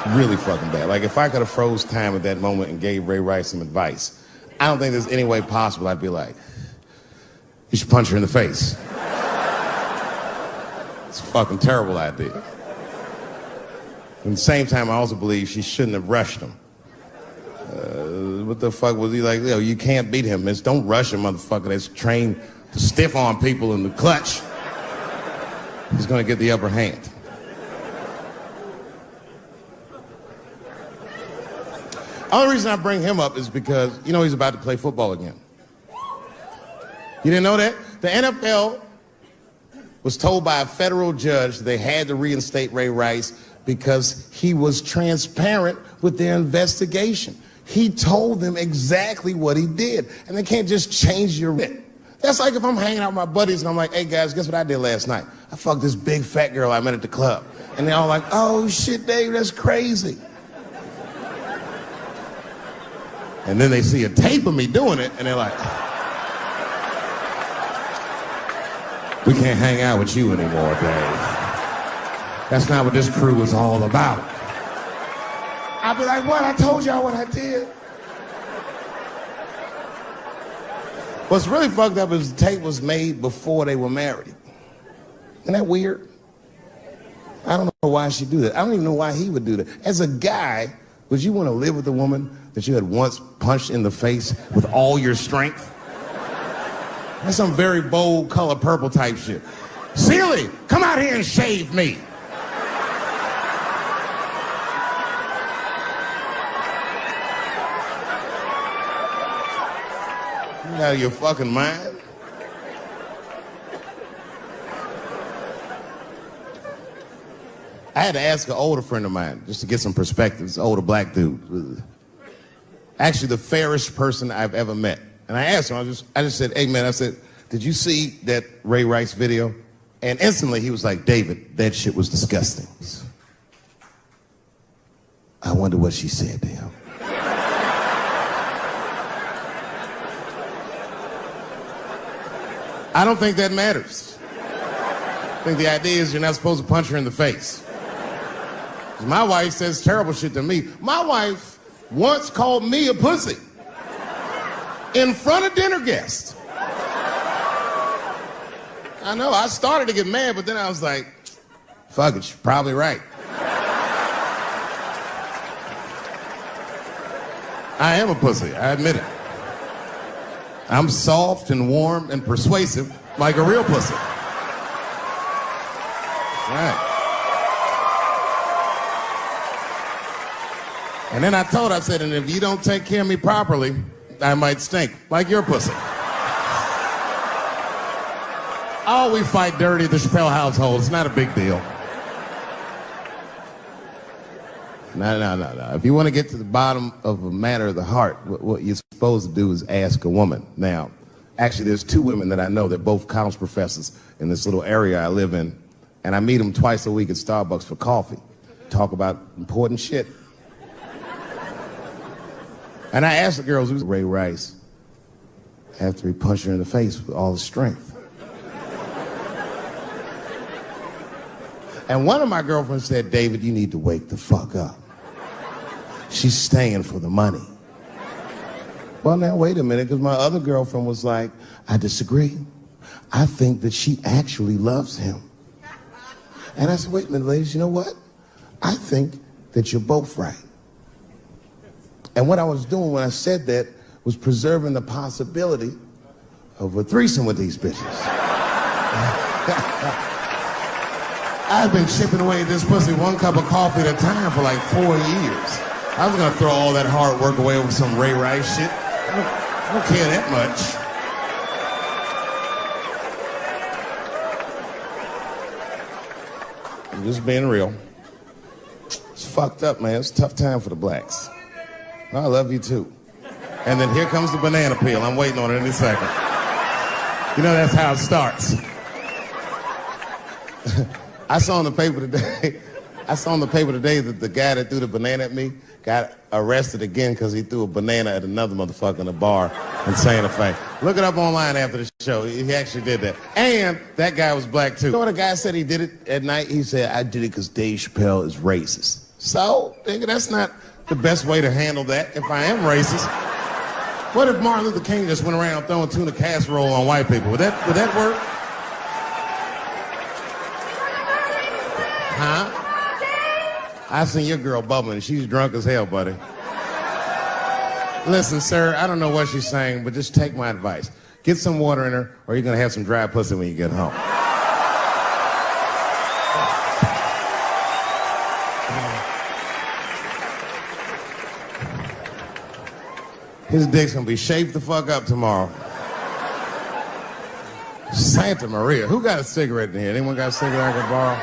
Really fucking bad. Like, if I could have froze time at that moment and gave Ray Rice some advice, I don't think there's any way possible I'd be like, you should punch her in the face. It's a fucking terrible idea. At the same time, I also believe she shouldn't have rushed him. What the fuck was he like? Yo, you can't beat him. Miss. Don't rush a motherfucker that's trained to stiff arm people in the clutch. He's gonna get the upper hand. The only reason I bring him up is because, you know, he's about to play football again. You didn't know that? The NFL was told by a federal judge they had to reinstate Ray Rice because he was transparent with their investigation. He told them exactly what he did, and they can't just change your wit. That's like if I'm hanging out with my buddies and I'm like, hey guys, guess what I did last night? I fucked this big fat girl I met at the club. And they're all like, oh shit, Dave, that's crazy. And then they see a tape of me doing it, and they're like, we can't hang out with you anymore, Dave. That's not what this crew is all about. I'll be like, what? I told y'all what I did. What's really fucked up is the tape was made before they were married. Isn't that weird? I don't know why she'd do that. I don't even know why he would do that. As a guy, would you want to live with a woman that you had once punched in the face with all your strength? That's some very bold color purple type shit. Sealy, come out here and shave me. You out of your fucking mind? I had to ask an older friend of mine just to get some perspective. This older black dude. Actually, the fairest person I've ever met. And I asked him, I just said, hey man, I said, did you see that Ray Rice video? And instantly he was like, David, that shit was disgusting. I wonder what she said to him. I don't think that matters. I think the idea is you're not supposed to punch her in the face. My wife says terrible shit to me. My wife once called me a pussy in front of dinner guests. I know, I started to get mad, but then I was like, fuck it, she's probably right. I am a pussy, I admit it. I'm soft and warm and persuasive, like a real pussy. Right. And then I told her, I said, and if you don't take care of me properly, I might stink like your pussy. Oh, we fight dirty at the Chappelle household. It's not a big deal. No. If you want to get to the bottom of a matter of the heart, what you're supposed to do is ask a woman. Now, actually, there's two women that I know that both college professors in this little area I live in, and I meet them twice a week at Starbucks for coffee. Talk about important shit. And I asked the girls, who's Ray Rice? After he punched her in the face with all his strength. And one of my girlfriends said, David, you need to wake the fuck up. She's staying for the money. Well, now, wait a minute, because my other girlfriend was like, I disagree. I think that she actually loves him. And I said, wait a minute, ladies, you know what? I think that you're both right. And what I was doing when I said that was preserving the possibility of a threesome with these bitches. I've been chipping away at this pussy one cup of coffee at a time for like 4 years. I was gonna throw all that hard work away with some Ray Rice shit. I don't care that much. I'm just being real. It's fucked up, man. It's a tough time for the blacks. I love you too. And then here comes the banana peel. I'm waiting on it any second. You know that's how it starts. I saw in the paper today that the guy that threw the banana at me got arrested again because he threw a banana at another motherfucker in a bar in Santa Fe. Look it up online after the show. He actually did that. And that guy was black too. You know what a guy said he did it at night? He said, I did it because Dave Chappelle is racist. So, nigga, that's not the best way to handle that if I am racist. What if Martin Luther King just went around throwing tuna casserole on white people? Would that work? Huh? I seen your girl bubbling. She's drunk as hell, buddy. Listen, sir, I don't know what she's saying, but just take my advice. Get some water in her, or you're gonna have some dry pussy when you get home. His dick's gonna be shaped the fuck up tomorrow. Santa Maria. Who got a cigarette in here? Anyone got a cigarette I can borrow?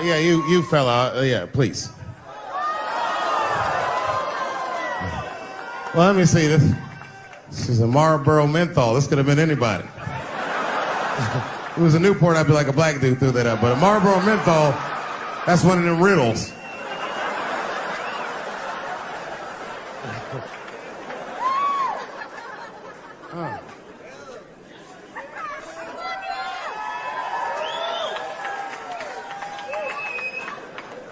Yeah, you fella. Yeah, please. Well, let me see this. This is a Marlboro menthol. This could have been anybody. If it was a Newport, I'd be like a black dude threw that up. But a Marlboro menthol, that's one of them riddles.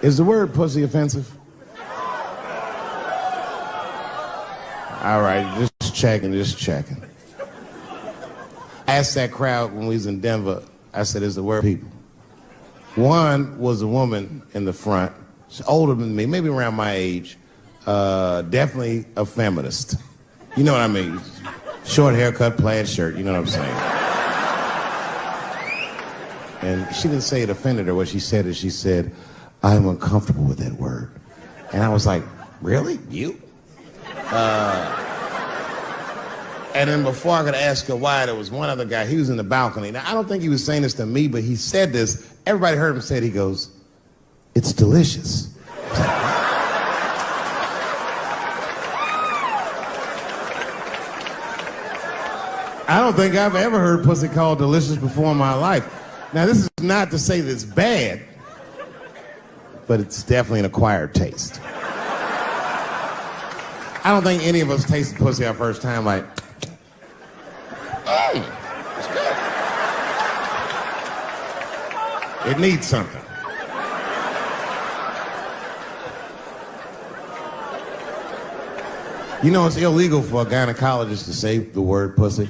Is the word pussy offensive? All right, just checking. I asked that crowd when we was in Denver, I said, is the word people? One was a woman in the front, she's older than me, maybe around my age, definitely a feminist. You know what I mean? Short haircut, plaid shirt, you know what I'm saying? And she didn't say it offended her. What she said is, she said, I'm uncomfortable with that word. And I was like, really? You? And then before I could ask her why, there was one other guy, he was in the balcony. Now, I don't think he was saying this to me, but he said this. Everybody heard him say it. He goes, it's delicious. I don't think I've ever heard pussy called delicious before in my life. Now, this is not to say that it's bad, but it's definitely an acquired taste. I don't think any of us tasted pussy our first time like, it's good. It needs something. You know, it's illegal for a gynecologist to say the word pussy.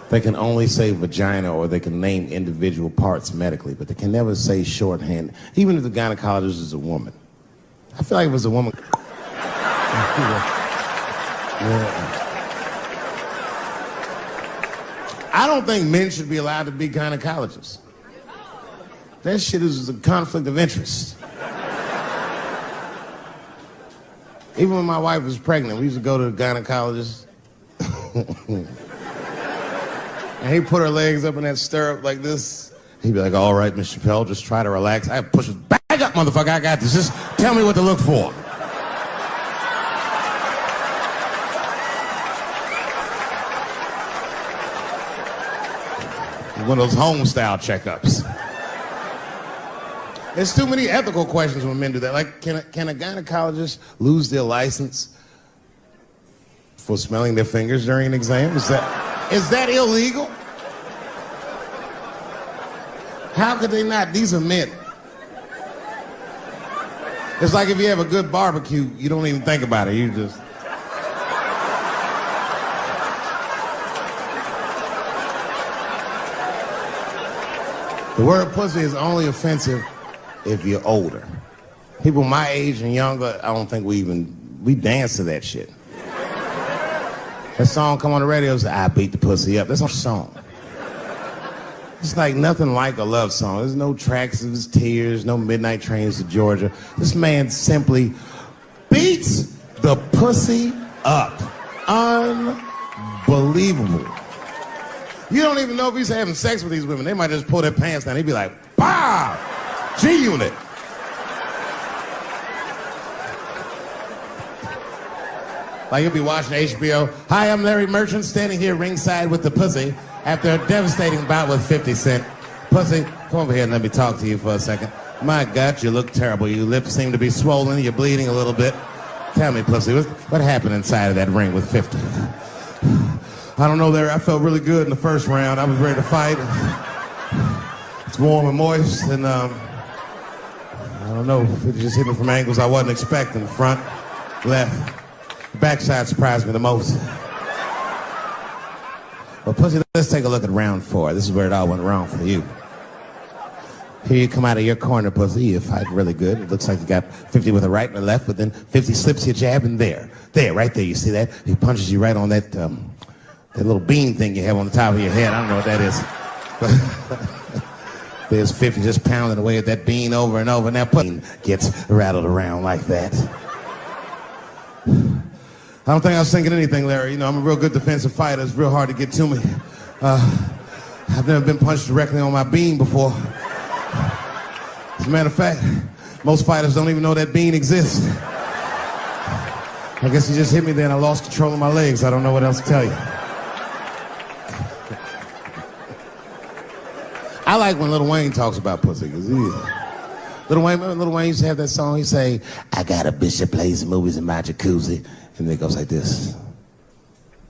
They can only say vagina, or they can name individual parts medically, but they can never say shorthand, even if the gynecologist is a woman. I feel like if it was a woman... I don't think men should be allowed to be gynecologists. That shit is a conflict of interest. Even when my wife was pregnant, we used to go to the gynecologist. And he'd put her legs up in that stirrup like this. He'd be like, all right, Miss Chappelle, just try to relax. I push it back up, motherfucker, I got this. Just tell me what to look for. One of those home-style checkups. There's too many ethical questions when men do that. Like, can a gynecologist lose their license for smelling their fingers during an exam? Is that illegal? How could they not? These are men. It's like if you have a good barbecue, you don't even think about it. You just... The word pussy is only offensive if you're older. People my age and younger, I don't think we dance to that shit. That song come on the radio, say, I beat the pussy up. That's our song. It's like nothing like a love song. There's no tracks of his tears, no midnight trains to Georgia. This man simply beats the pussy up. Unbelievable. You don't even know if he's having sex with these women. They might just pull their pants down. He'd be like, bah! G-Unit. Like you'll be watching HBO. Hi, I'm Larry Merchant, standing here ringside with the pussy after a devastating bout with 50 Cent. Pussy, come over here and let me talk to you for a second. My God, you look terrible. Your lips seem to be swollen. You're bleeding a little bit. Tell me, pussy, what happened inside of that ring with 50? I don't know, Larry. I felt really good in the first round. I was ready to fight. It's warm and moist, and I don't know. It just hit me from angles I wasn't expecting. Front, left. The backside surprised me the most. Well, pussy, let's take a look at round 4. This is where it all went wrong for you. Here you come out of your corner, pussy. You're fighting really good. It looks like you got 50 with a right and a left, but then 50 slips your jab, and there, right there. You see that? He punches you right on that little bean thing you have on the top of your head. I don't know what that is. There's 50 just pounding away at that bean over and over, and that pussy gets rattled around like that. I don't think I was thinking anything, Larry. You know, I'm a real good defensive fighter. It's real hard to get to me. I've never been punched directly on my bean before. As a matter of fact, most fighters don't even know that bean exists. I guess he just hit me there and I lost control of my legs. I don't know what else to tell you. I like when Lil Wayne talks about pussy, because Lil Wayne used to have that song. He'd say, I got a bitch that plays movies in my jacuzzi. And then it goes like this.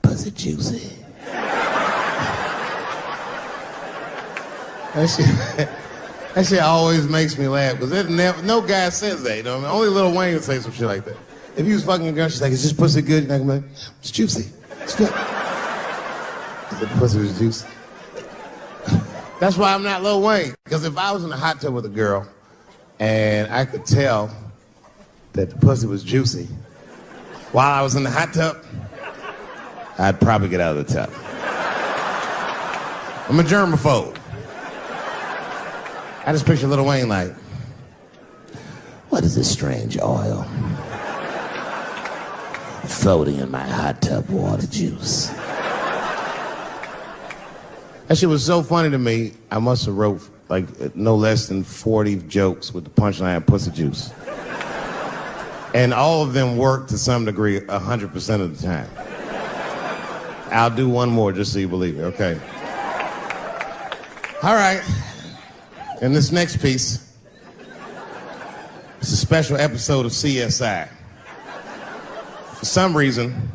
Pussy juicy. That shit always makes me laugh, because no guy says that, you know what I mean? Only Lil Wayne would say some shit like that. If he was fucking a girl, she's like, is this pussy good? You're not gonna be like, it's juicy. It's good. The pussy was juicy. That's why I'm not Lil Wayne. Because if I was in a hot tub with a girl and I could tell that the pussy was juicy while I was in the hot tub, I'd probably get out of the tub. I'm a germaphobe. I just picture Lil Wayne like, what is this strange oil floating in my hot tub water juice? That shit was so funny to me, I must have wrote like no less than 40 jokes with the punchline pussy juice. And all of them worked to some degree 100% of the time. I'll do one more just so you believe it, okay? All right. And this next piece, it's a special episode of CSI. For some reason,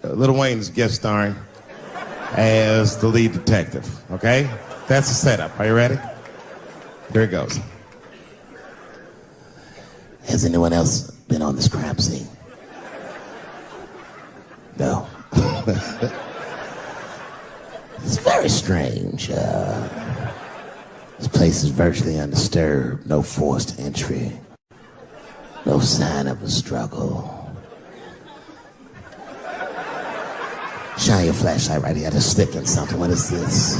Lil Wayne is guest starring as the lead detective, okay? That's the setup. Are you ready? Here it goes. Has anyone else been on this crime scene? No. It's very strange. This place is virtually undisturbed. No forced entry. No sign of a struggle. Shine your flashlight right here. Just sticking something. What is this?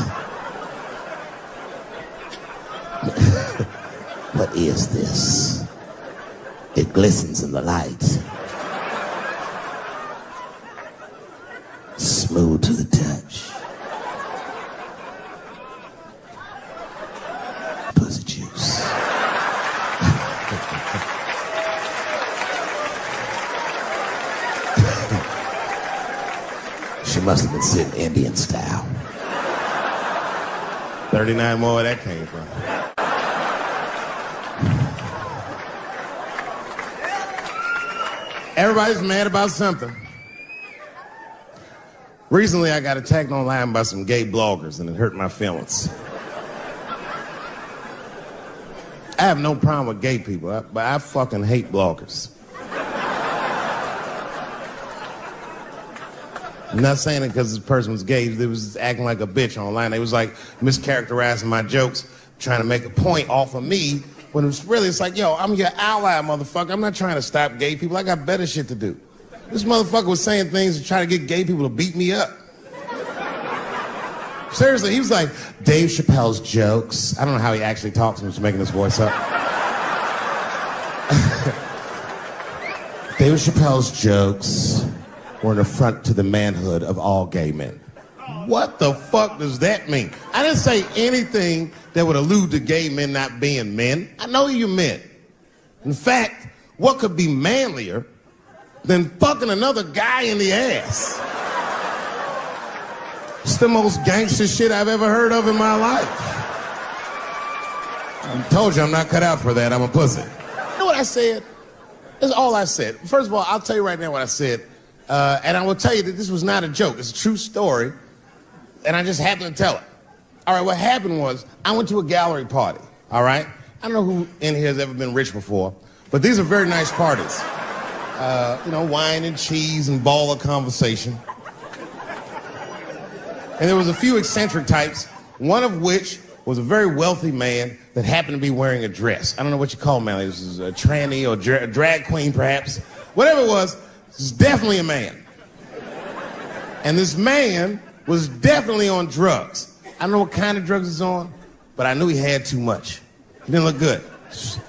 What is this? It glistens in the light. Smooth to the touch. Pussy juice. She must have been sitting Indian style. 39 more where that came from. Everybody's mad about something. Recently, I got attacked online by some gay bloggers, and it hurt my feelings. I have no problem with gay people, but I fucking hate bloggers. I'm not saying it because this person was gay. They was acting like a bitch online. They was like mischaracterizing my jokes, trying to make a point off of me, when it was really, it's like, yo, I'm your ally, motherfucker. I'm not trying to stop gay people. I got better shit to do. This motherfucker was saying things to try to get gay people to beat me up. Seriously, he was like, Dave Chappelle's jokes. I don't know how he actually talks. I'm just making his voice up. Dave Chappelle's jokes were an affront to the manhood of all gay men. What the fuck does that mean? I didn't say anything that would allude to gay men not being men. I know you men. In fact, what could be manlier than fucking another guy in the ass? It's the most gangster shit I've ever heard of in my life. I told you I'm not cut out for that. I'm a pussy. You know what I said? That's all I said. First of all, I'll tell you right now what I said. And I will tell you that this was not a joke. It's a true story. And I just happened to tell it. All right, what happened was I went to a gallery party, all right? I don't know who in here has ever been rich before, but these are very nice parties. You know, wine and cheese and ball of conversation. And there was a few eccentric types, one of which was a very wealthy man that happened to be wearing a dress. I don't know what you call man. This is a tranny or a drag queen, perhaps. Whatever it was, this is definitely a man. And this man was definitely on drugs. I don't know what kind of drugs he's on, but I knew he had too much. He didn't look good. It's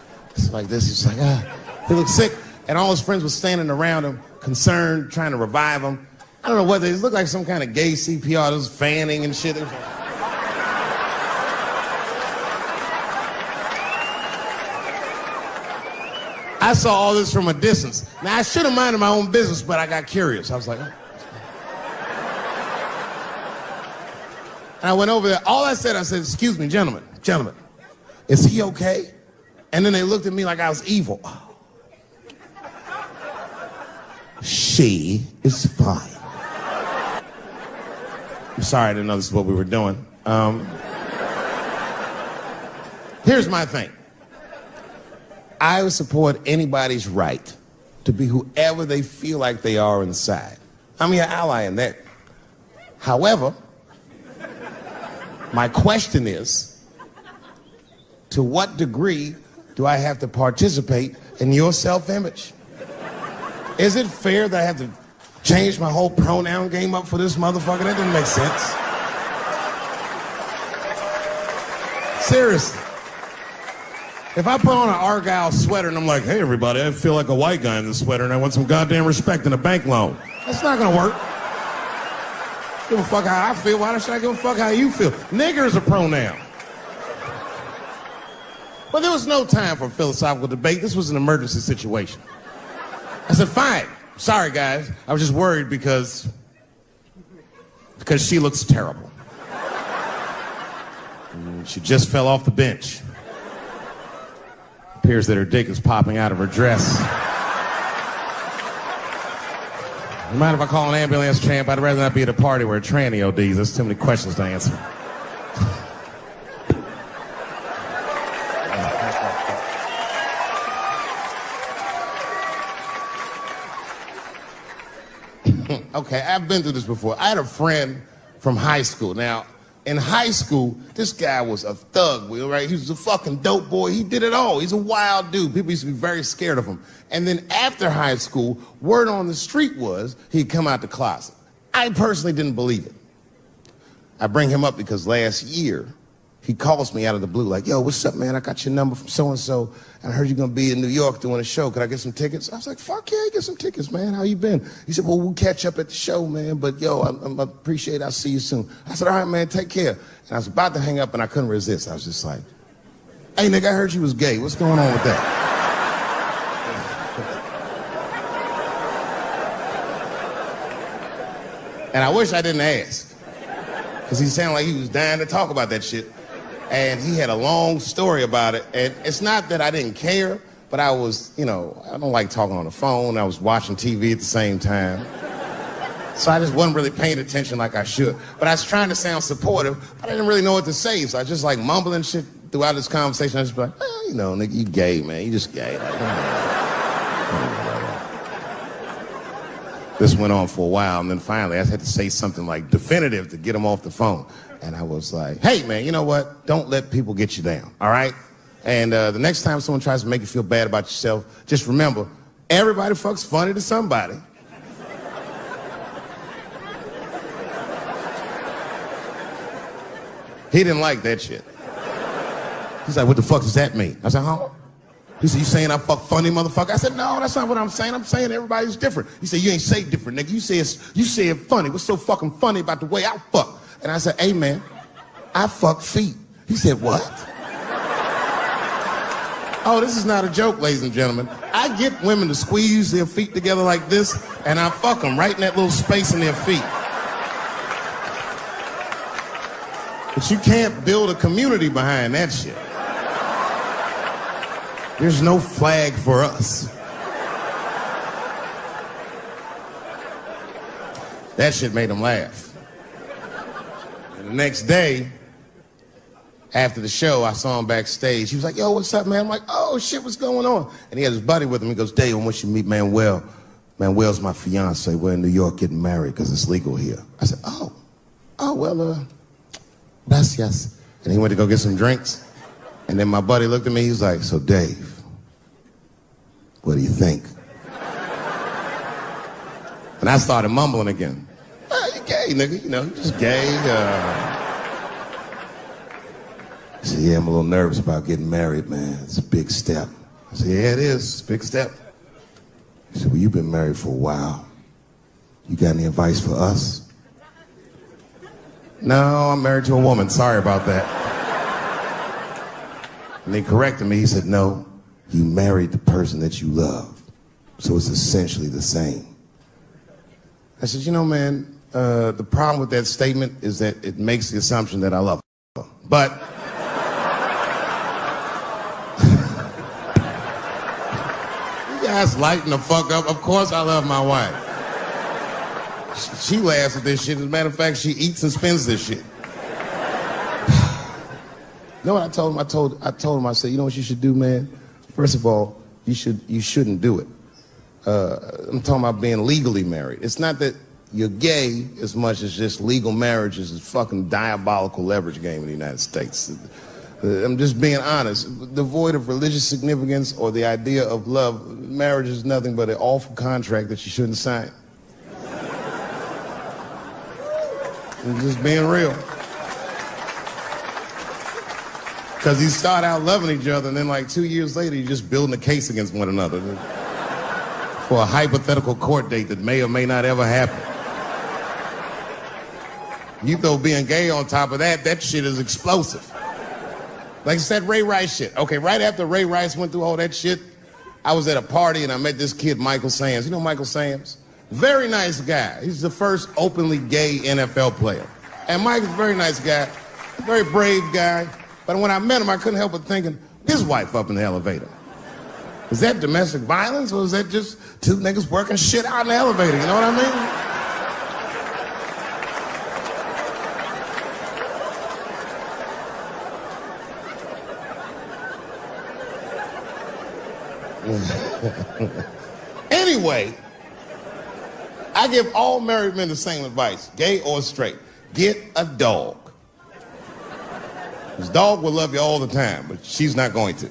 like this. He's like, he looked sick. And all his friends were standing around him, concerned, trying to revive him. I don't know whether it looked like some kind of gay CPR. There was fanning and shit. I saw all this from a distance. Now, I should have minded my own business, but I got curious. I was like, oh. And I went over there. All I said, excuse me, gentlemen, is he okay? And then they looked at me like I was evil. She is fine. I'm sorry, I didn't know this is what we were doing. Here's my thing. I would support anybody's right to be whoever they feel like they are inside. I'm your ally in that. However, my question is, to what degree do I have to participate in your self-image? Is it fair that I have to change my whole pronoun game up for this motherfucker? That doesn't make sense. Seriously. If I put on an Argyle sweater and I'm like, hey, everybody, I feel like a white guy in this sweater and I want some goddamn respect and a bank loan. That's not gonna work. Give a fuck how I feel. Why should I give a fuck how you feel? Nigger is a pronoun. But there was no time for philosophical debate. This was an emergency situation. I said, fine. Sorry, guys. I was just worried because she looks terrible. And she just fell off the bench. Appears that her dick is popping out of her dress. You mind if I call an ambulance, champ? I'd rather not be at a party where a tranny ODs. There's too many questions to answer. Okay, I've been through this before. I had a friend from high school. Now, in high school, this guy was a thug, right? He was a fucking dope boy. He did it all. He's a wild dude. People used to be very scared of him. And then after high school, word on the street was he'd come out the closet. I personally didn't believe it. I bring him up because last year, he calls me out of the blue like, yo, what's up, man? I got your number from so-and-so, and I heard you're going to be in New York doing a show. Could I get some tickets? I was like, fuck yeah, get some tickets, man. How you been? He said, well, we'll catch up at the show, man, but yo, I appreciate it. I'll see you soon. I said, all right, man, take care. And I was about to hang up, and I couldn't resist. I was just like, hey, nigga, I heard you was gay. What's going on with that? And I wish I didn't ask, because he sounded like he was dying to talk about that shit. And he had a long story about it. And it's not that I didn't care, but I was, I don't like talking on the phone. I was watching TV at the same time. So I just wasn't really paying attention like I should. But I was trying to sound supportive, but I didn't really know what to say. So I was just like mumbling shit throughout this conversation. I was just like, well, nigga, you gay, man. You just gay. This went on for a while, and then finally I had to say something like definitive to get him off the phone. And I was like, hey, man, you know what? Don't let people get you down, all right? And the next time someone tries to make you feel bad about yourself, just remember, everybody fucks funny to somebody. He didn't like that shit. He's like, what the fuck does that mean? I said, huh? He said, you saying I fuck funny, motherfucker? I said, no, that's not what I'm saying. I'm saying everybody's different. He said, you ain't say different, nigga. You say it funny. What's so fucking funny about the way I fuck? And I said, hey, man, I fuck feet. He said, what? Oh, this is not a joke, ladies and gentlemen. I get women to squeeze their feet together like this, and I fuck them right in that little space in their feet. But you can't build a community behind that shit. There's no flag for us. That shit made him laugh. And the next day, after the show, I saw him backstage. He was like, yo, what's up, man? I'm like, oh, shit, what's going on? And he had his buddy with him. He goes, Dave, I want you to meet Manuel. Manuel's my fiance. We're in New York getting married because it's legal here. I said, well, gracias. And he went to go get some drinks. And then my buddy looked at me, he was like, so Dave, what do you think? And I started mumbling again. You gay, nigga, you just gay. He said, yeah, I'm a little nervous about getting married, man. It's a big step. I said, yeah, it is, it's a big step. He said, well, you've been married for a while. You got any advice for us? No, I'm married to a woman, sorry about that. And he corrected me. He said, no, you married the person that you love. So it's essentially the same. I said, man, the problem with that statement is that it makes the assumption that I love her. But you guys lighten the fuck up. Of course I love my wife. She laughs at this shit. As a matter of fact, she eats and spends this shit. You know what I told him? I told him, I said, you know what you should do, man? First of all, you shouldn't do it. I'm talking about being legally married. It's not that you're gay as much as just legal marriage is a fucking diabolical leverage game in the United States. I'm just being honest. Devoid of religious significance or the idea of love, marriage is nothing but an awful contract that you shouldn't sign. I'm just being real. Because you start out loving each other, and then like 2 years later, you're just building a case against one another for a hypothetical court date that may or may not ever happen. You throw being gay on top of that, that shit is explosive. Like I said, Ray Rice shit. Okay, right after Ray Rice went through all that shit, I was at a party and I met this kid, Michael Sams. You know Michael Sams? Very nice guy. He's the first openly gay NFL player. And Mike's a very nice guy, very brave guy. But when I met him, I couldn't help but thinking, his wife up in the elevator. Is that domestic violence, or is that just two niggas working shit out in the elevator? You know what I mean? Anyway, I give all married men the same advice, gay or straight. Get a dog. This dog will love you all the time, but she's not going to.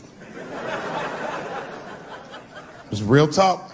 It's real talk.